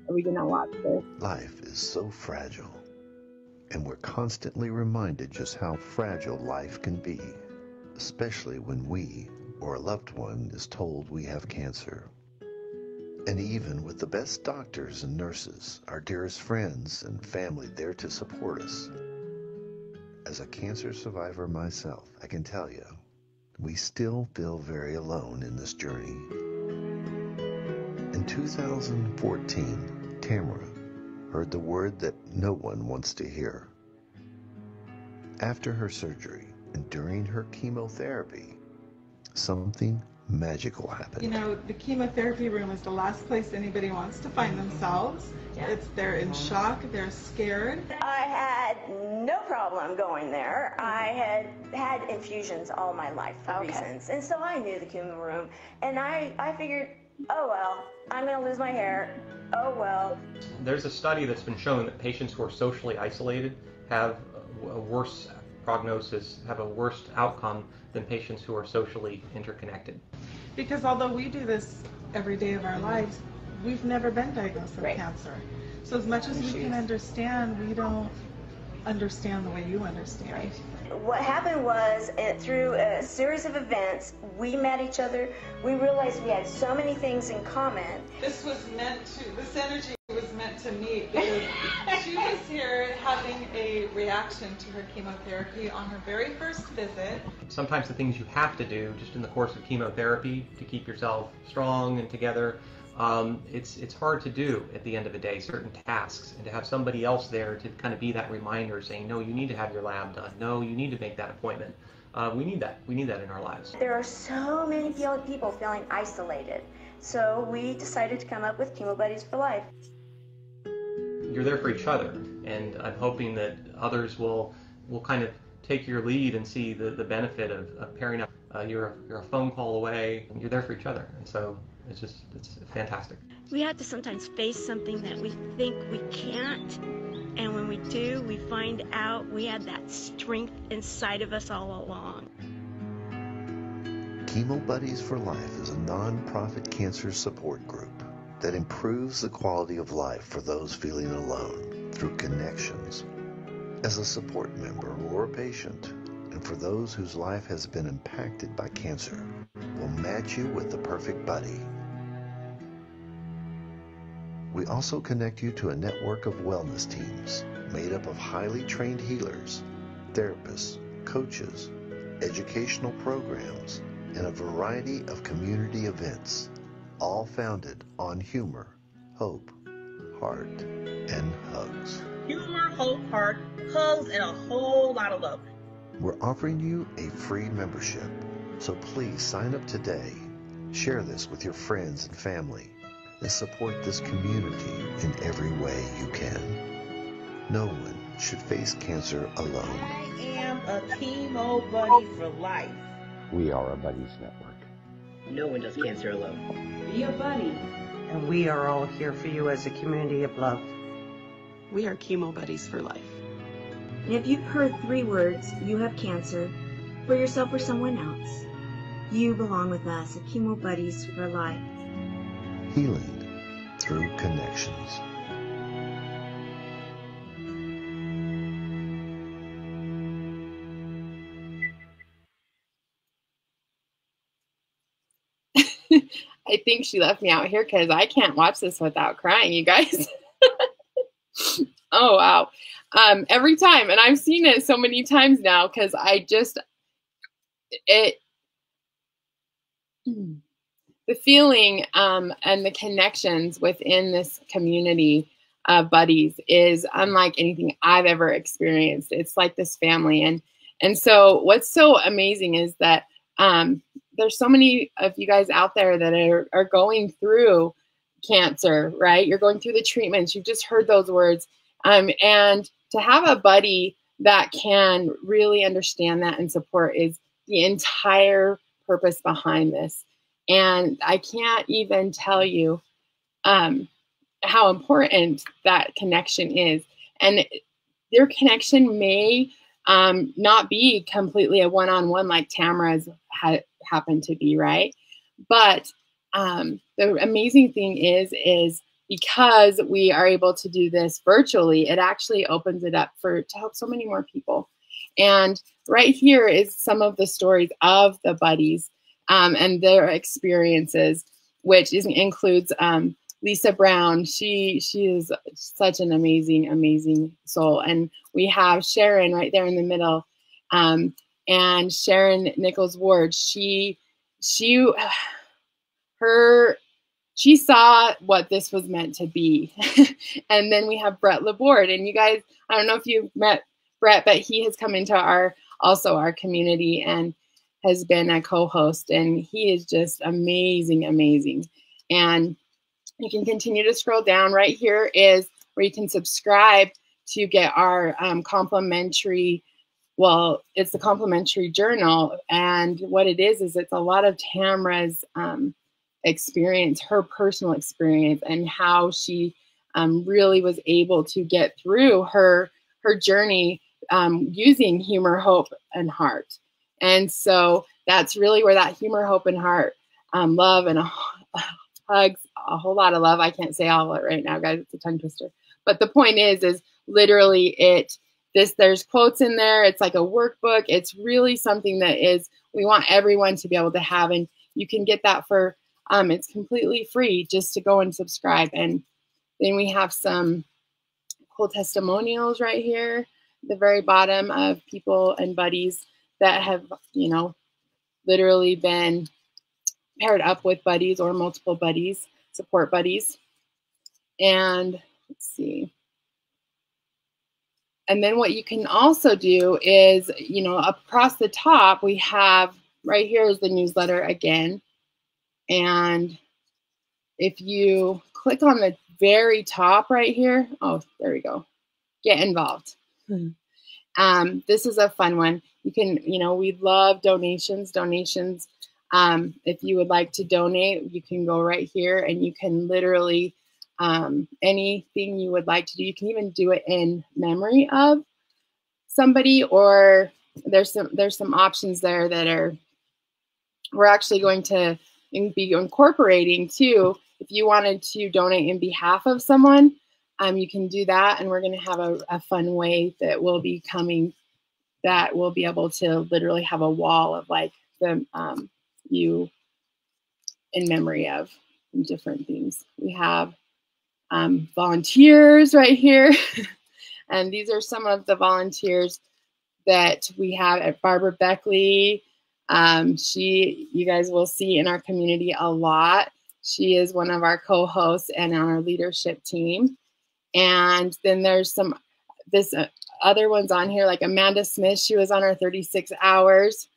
Speaker 2: we gonna watch this?
Speaker 3: Life is so fragile, and we're constantly reminded just how fragile life can be, especially when we or a loved one is told we have cancer. And even with the best doctors and nurses, our dearest friends and family there to support us, as a cancer survivor myself, I can tell you, we still feel very alone in this journey. In 2014, Tamara heard the word that no one wants to hear. After her surgery and during her chemotherapy, something magical happened.
Speaker 4: You know, the chemotherapy room is the last place anybody wants to find themselves. Yeah. They're in shock, they're scared.
Speaker 5: I had no problem going there. I had infusions all my life for reasons. And so I knew the chemo room. And I figured, oh well, I'm going to lose my hair. oh well.
Speaker 6: There's a study that's been shown that patients who are socially isolated have a worse prognosis, have a worse outcome than patients who are socially interconnected.
Speaker 4: Because although we do this every day of our lives, we've never been diagnosed with
Speaker 5: Right.
Speaker 4: cancer. So as much as we can understand, we don't understand the way you understand.
Speaker 5: Right. What happened was, through a series of events, we met each other. We realized we had so many things in common.
Speaker 4: This energy was meant to meet because she was here having a reaction to her chemotherapy on her very first visit.
Speaker 6: Sometimes the things you have to do just in the course of chemotherapy to keep yourself strong and together, it's hard to do at the end of the day, certain tasks, and to have somebody else there to kind of be that reminder saying, no, you need to have your lab done. No, you need to make that appointment. We need that. We need that in our lives.
Speaker 5: There are so many people feeling isolated. So we decided to come up with Chemo Buddies for Life.
Speaker 6: You're there for each other, and I'm hoping that others will kind of take your lead and see the benefit of pairing up. You're a phone call away, and you're there for each other, and so it's fantastic.
Speaker 1: We have to sometimes face something that we think we can't, and when we do, we find out we had that strength inside of us all along.
Speaker 3: Chemo Buddies for Life is a non-profit cancer support group that improves the quality of life for those feeling alone through connections. As a support member or a patient, and for those whose life has been impacted by cancer, we'll match you with the perfect buddy. We also connect you to a network of wellness teams made up of highly trained healers, therapists, coaches, educational programs, and a variety of community events, all founded on humor, hope, heart, and hugs.
Speaker 7: Humor, hope, heart, hugs, and a whole lot of love.
Speaker 3: We're offering you a free membership, so please sign up today, share this with your friends and family, and support this community in every way you can. No one should face cancer alone.
Speaker 7: I am a Chemo Buddy for life.
Speaker 8: We are a Buddies Network.
Speaker 9: No one does cancer alone.
Speaker 10: Be a buddy.
Speaker 11: And we are all here for you as a community of love.
Speaker 10: We are Chemo Buddies for life.
Speaker 1: And if you've heard 3 words, you have cancer, for yourself or someone else, you belong with us at Chemo Buddies for Life.
Speaker 3: Healing through connections.
Speaker 2: I think she left me out here because I can't watch this without crying, you guys. Oh, wow. Every time, and I've seen it so many times now because the feeling and the connections within this community of buddies is unlike anything I've ever experienced. It's like this family. And so what's so amazing is that there's so many of you guys out there that are going through cancer, right? You're going through the treatments. You've just heard those words. And to have a buddy that can really understand that and support is the entire purpose behind this. And I can't even tell you how important that connection is. And their connection may not be completely a one-on-one like Tamara's happened to be, right? But the amazing thing is because we are able to do this virtually, it actually opens it up to help so many more people. And right here is some of the stories of the buddies and their experiences, which includes Lisa Brown. She is such an amazing soul. And we have Sharon right there in the middle. And Sharon Nichols Ward, she saw what this was meant to be. And then we have Brett Laborde, and you guys, I don't know if you've met Brett, but he has come into our community and has been a co-host, and he is just amazing. And you can continue to scroll down. Right here is where you can subscribe to get our complimentary. Well, it's the complimentary journal, and what it is it's a lot of Tamara's experience, her personal experience, and how she really was able to get through her journey using humor, hope, and heart. And so that's really where that humor, hope, and heart, love, and hugs, a whole lot of love. I can't say all of it right now, guys. It's a tongue twister. But the point is literally there's quotes in there. It's like a workbook. It's really something that we want everyone to be able to have. And you can get that for, it's completely free just to go and subscribe. And then we have some cool testimonials right here at the very bottom of people and buddies that have, literally been paired up with buddies or multiple buddies, support buddies. And let's see. And then what you can also do is, across the top, we have right here is the newsletter again. And if you click on the very top right here, oh, there we go. Get involved. This is a fun one. You can, we love donations. If you would like to donate, you can go right here and you can literally, anything you would like to do. You can even do it in memory of somebody, or there's some options there that we're actually going to be incorporating too. If you wanted to donate in behalf of someone, you can do that. And we're going to have a fun way that will be coming, that we'll be able to literally have a wall of like the you in memory of different things. We have volunteers right here. And these are some of the volunteers that we have at Barbara Beckley. You guys will see in our community a lot. She is one of our co-hosts and on our leadership team. And then there's this other ones on here, like Amanda Smith. She was on our 36 hours.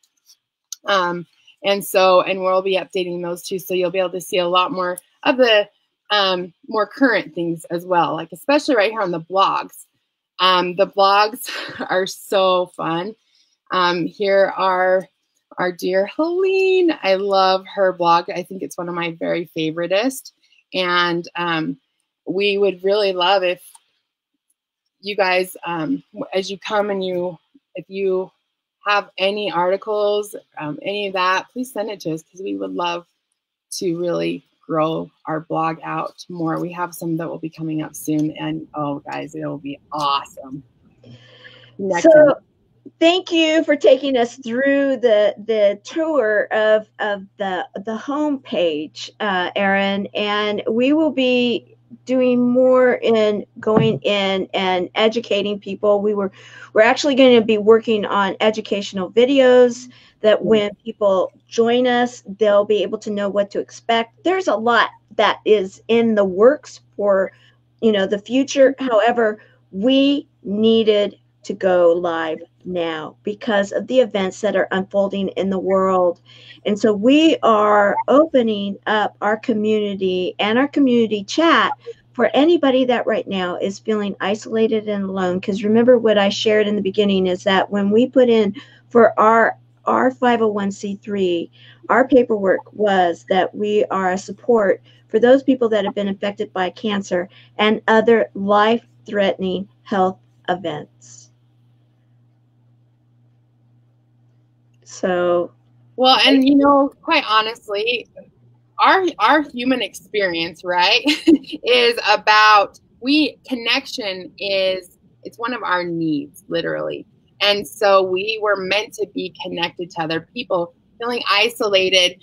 Speaker 2: And we'll be updating those too. So you'll be able to see a lot more of the more current things as well, like especially right here on the blogs. The blogs are so fun. Here are our dear Helene. I love her blog. I think it's one of my very favoritist. And we would really love if you guys, as you come and if you have any articles, any of that, please send it to us, because we would love to really grow our blog out more. We have some that will be coming up soon, and oh guys, it will be awesome.
Speaker 1: Thank you for taking us through the tour of the home page, Erin, and we will be doing more in going in and educating people. We're actually going to be working on educational videos that when people join us, they'll be able to know what to expect. There's a lot that is in the works for, the future. However, we needed to go live now because of the events that are unfolding in the world. And so we are opening up our community and our community chat for anybody that right now is feeling isolated and alone. Because remember what I shared in the beginning is that when we put in for our 501c3, our paperwork was that we are a support for those people that have been affected by cancer and other life-threatening health events. So,
Speaker 2: well, and quite honestly, our human experience, right, is about connection it's one of our needs, literally. And so we were meant to be connected to other people. Feeling isolated,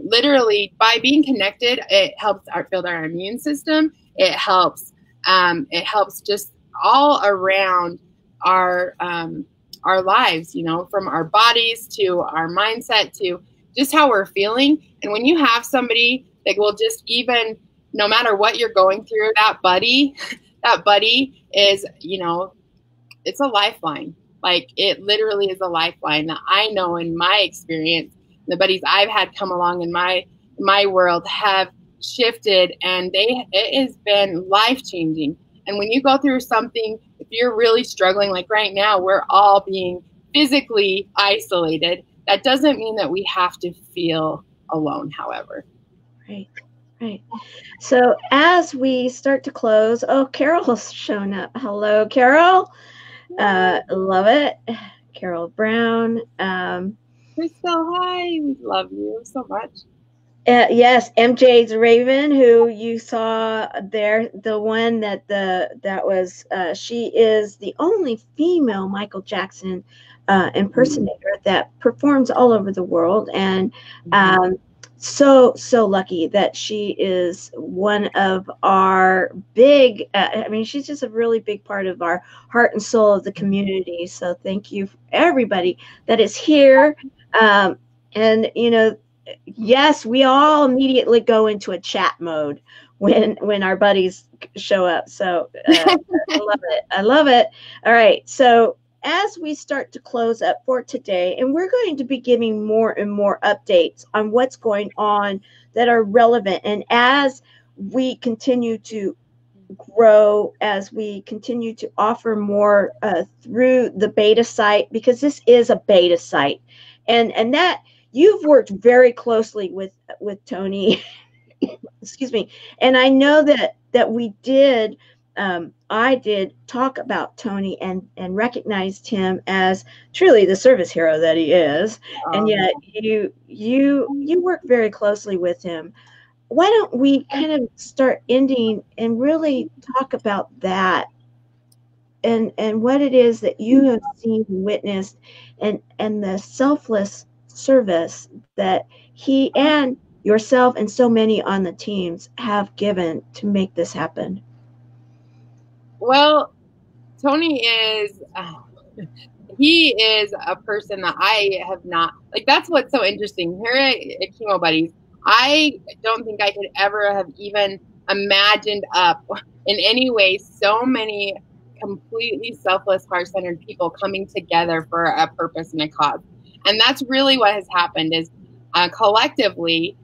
Speaker 2: literally by being connected, it helps build our immune system. It helps just all around our lives, from our bodies to our mindset to just how we're feeling. And when you have somebody that will just, even no matter what you're going through, that buddy is, it's a lifeline. Like, it literally is a lifeline that I know in my experience, the buddies I've had come along in my world have shifted, and it has been life-changing. And when you go through something, if you're really struggling, like right now, we're all being physically isolated. That doesn't mean that we have to feel alone, however.
Speaker 1: Right. So as we start to close, Carol's shown up. Hello, Carol. Love it. Carol Brown.
Speaker 2: Crystal, hi. We love you so much.
Speaker 1: Yes, MJ's Raven, who you saw there, the one that was she is the only female Michael Jackson impersonator that performs all over the world, and so lucky that she is one of our big. I mean, she's just a really big part of our heart and soul of the community. So thank you, everybody that is here, and yes, we all immediately go into a chat mode when our buddies show up. So I love it. I love it. All right. So as we start to close up for today, and we're going to be giving more and more updates on what's going on that are relevant. And as we continue to grow, as we continue to offer more through the beta site, because this is a beta site, and that you've worked very closely with Tony, excuse me, and I know that we did. I did talk about Tony and recognized him as truly the service hero that he is, and yet you work very closely with him. Why don't we kind of start ending and really talk about that and what it is that you have seen and witnessed, and the selfless service that he and yourself and so many on the teams have given to make this happen?
Speaker 2: Well, Tony is he is a person that I have not, like, that's what's so interesting here at Chemo Buddies. I don't think I could ever have even imagined up in any way so many completely selfless, heart-centered people coming together for a purpose and a cause. And that's really what has happened is collectively,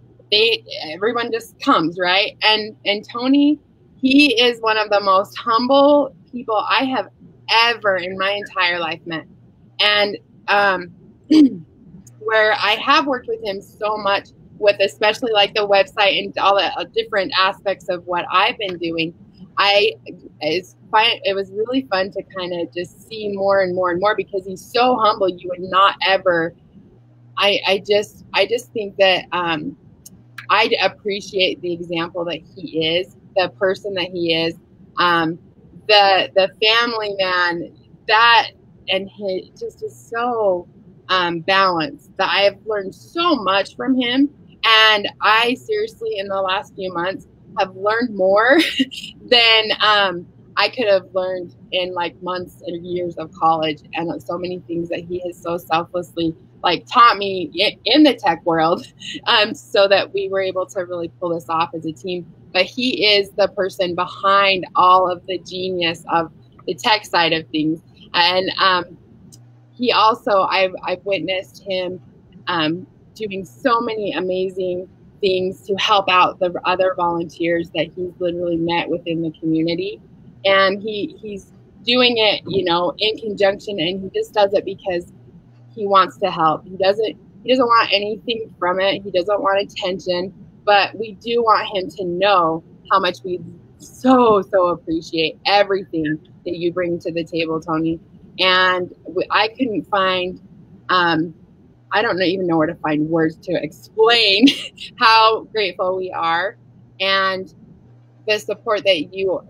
Speaker 2: everyone just comes, right? And Tony, he is one of the most humble people I have ever in my entire life met. And where I have worked with him so much with especially like the website and all the different aspects of what I've been doing, it was really fun to kind of just see more and more and more, because he's so humble. You would not ever, I just think that I appreciate the example that he is, the person that he is, the family man, that, and he just is so balanced, that I have learned so much from him. And I seriously, in the last few months, have learned more than I could have learned in like months and years of college, and so many things that he has so selflessly like taught me in the tech world, so that we were able to really pull this off as a team. But he is the person behind all of the genius of the tech side of things. And he also, I've witnessed him doing so many amazing things to help out the other volunteers that he's literally met within the community. And he's doing it, in conjunction, and he just does it because he wants to help. He doesn't want anything from it. He doesn't want attention, but we do want him to know how much we so appreciate everything that you bring to the table, Tony. And I couldn't find, I don't even know where to find words to explain how grateful we are. And the support that you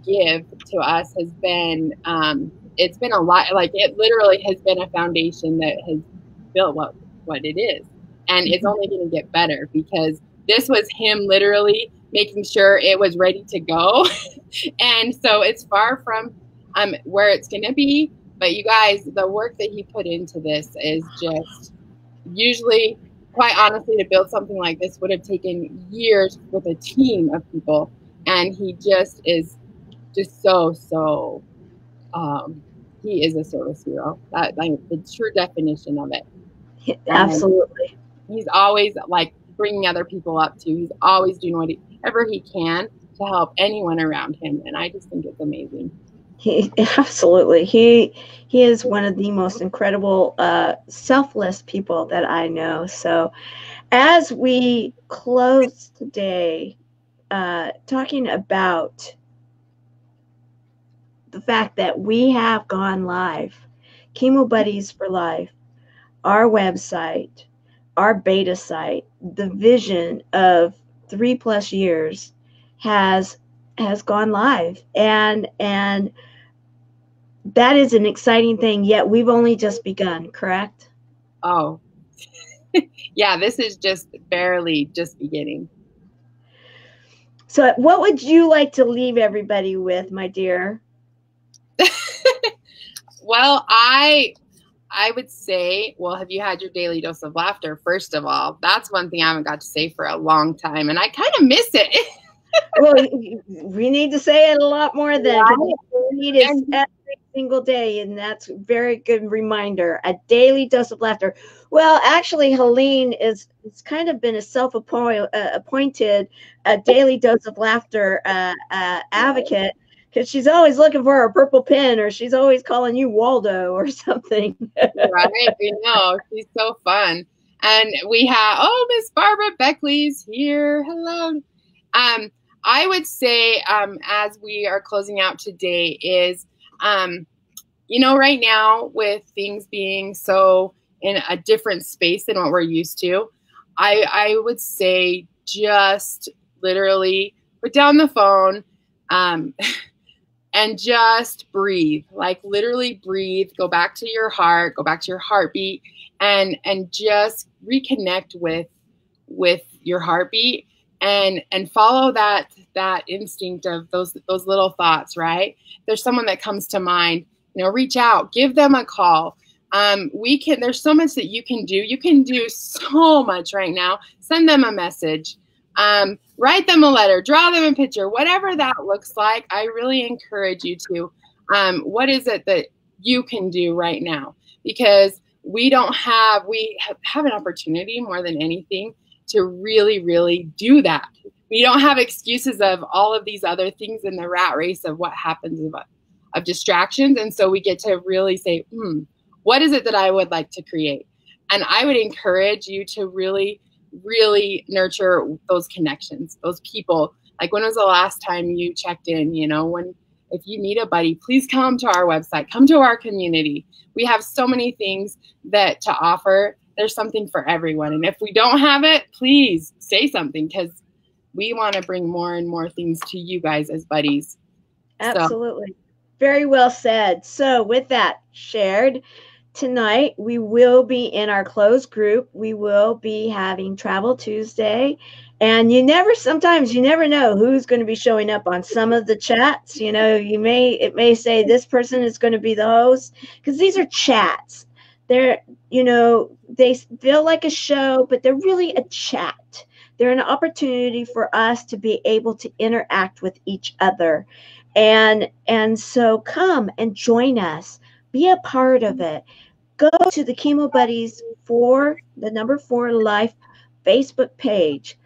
Speaker 2: give to us has been, it's been a lot. Like, it literally has been a foundation that has built what it is. And it's only going to get better, because this was him literally making sure it was ready to go. And so it's far from where it's going to be. But you guys, the work that he put into this is just, usually, quite honestly, to build something like this would have taken years with a team of people. And he just is just so he is a service hero. That, like, the true definition of it.
Speaker 1: Absolutely.
Speaker 2: And he's always like bringing other people up too. He's always doing whatever he can to help anyone around him. And I just think it's amazing.
Speaker 1: Absolutely. He is one of the most incredible, selfless people that I know. So As we close today, talking about the fact that we have gone live, Chemo Buddies for Life, our website, our beta site, the vision of 3+ years has gone live, and that is an exciting thing. Yet we've only just begun, correct?
Speaker 2: Oh, yeah, this is just barely just beginning.
Speaker 1: So what would you like to leave everybody with, my dear?
Speaker 2: Well, I would say, well, have you had your daily dose of laughter? First of all, that's one thing I haven't got to say for a long time, and I kind of miss it.
Speaker 1: Well, we need to say it a lot more then. We need it every single day, and that's a very good reminder. A daily dose of laughter. Well, actually, Helene it's kind of been a self-appointed daily dose of laughter advocate, because she's always looking for a purple pen, or she's always calling you Waldo or something.
Speaker 2: Right, we know. She's so fun. And we have, Miss Barbara Beckley's here. Hello. I would say, as we are closing out today is, right now with things being so in a different space than what we're used to, I would say just literally put down the phone, and just breathe, like literally breathe, go back to your heart, go back to your heartbeat, and just reconnect with your heartbeat, and follow that instinct of those little thoughts, right? There's someone that comes to mind, reach out, give them a call. There's so much that you can do. You can do so much right now. Send them a message. Write them a letter, draw them a picture, whatever that looks like. I really encourage you to, what is it that you can do right now? Because we have an opportunity more than anything to really, really do that. We don't have excuses of all of these other things in the rat race of what happens of distractions. And so we get to really say, what is it that I would like to create? And I would encourage you to really, really nurture those connections, those people. Like, when was the last time you checked in? If you need a buddy, please come to our website, come to our community. We have so many things to offer. There's something for everyone. And if we don't have it, please say something, because we want to bring more and more things to you guys as buddies.
Speaker 1: Absolutely. Very well said. So with that shared, tonight we will be in our closed group. We will be having Travel Tuesday, and sometimes you never know who's going to be showing up on some of the chats. It may say this person is going to be the host, because these are chats. They're, they feel like a show, but they're really a chat. They're an opportunity for us to be able to interact with each other. And so come and join us. Be a part of it. Go to the Chemo Buddies 4 Life Facebook page.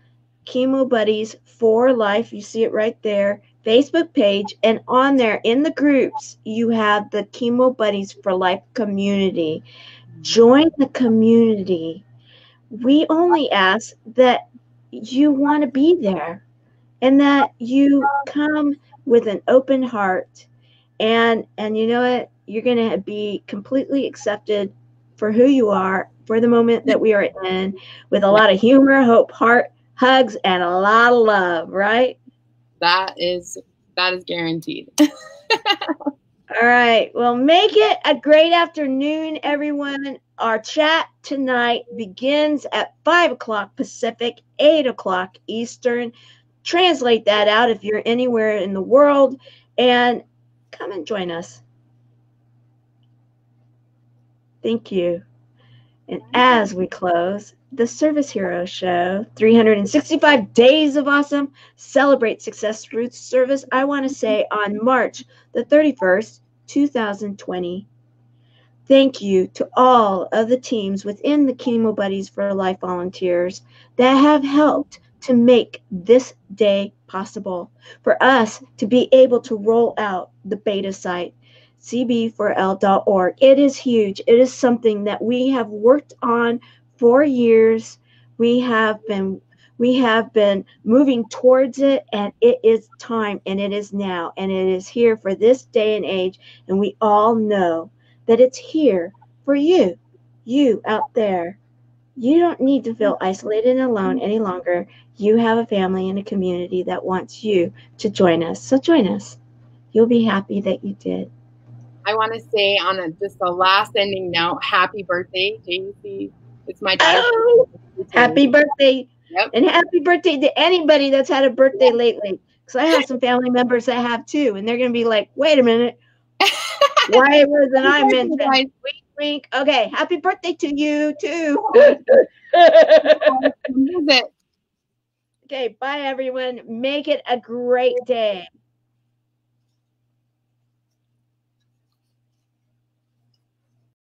Speaker 1: Chemo Buddies 4 Life. You see it right there. Facebook page. And on there, in the groups, you have the Chemo Buddies for Life community. Join the community. We only ask that you want to be there, and that you come with an open heart, and you know what? You're going to be completely accepted for who you are, for the moment that we are in, with a lot of humor, hope, heart, hugs, and a lot of love, right?
Speaker 2: That is guaranteed.
Speaker 1: All right. Well, make it a great afternoon, everyone. Our chat tonight begins at 5 o'clock Pacific, 8 o'clock Eastern. Translate that out if you're anywhere in the world, and come and join us. Thank you. And as we close, the Service Hero Show, 365 Days of Awesome, celebrate success through service. I want to say on March the 31st, 2020. Thank you to all of the teams within the Chemo Buddies for Life volunteers that have helped to make this day possible, for us to be able to roll out the beta site, cb4l.org. It is huge. It is something that we have worked on for years. We have been moving towards it, and it is time, and it is now, and it is here for this day and age, and we all know that it's here for you out there. You don't need to feel isolated and alone any longer. You have a family and a community that wants you to join us. So join us. You'll be happy that you did.
Speaker 2: I want to say on just the last ending note, happy birthday, JC. It's my daughter.
Speaker 1: Oh, happy birthday.
Speaker 2: Yep.
Speaker 1: And happy birthday to anybody that's had a birthday lately. Because I have some family members that have too. And they're going to be like, wait a minute. Why wasn't I mentioned? Wink, wink. Okay. Happy birthday to you too. Okay. Bye, everyone. Make it a great day.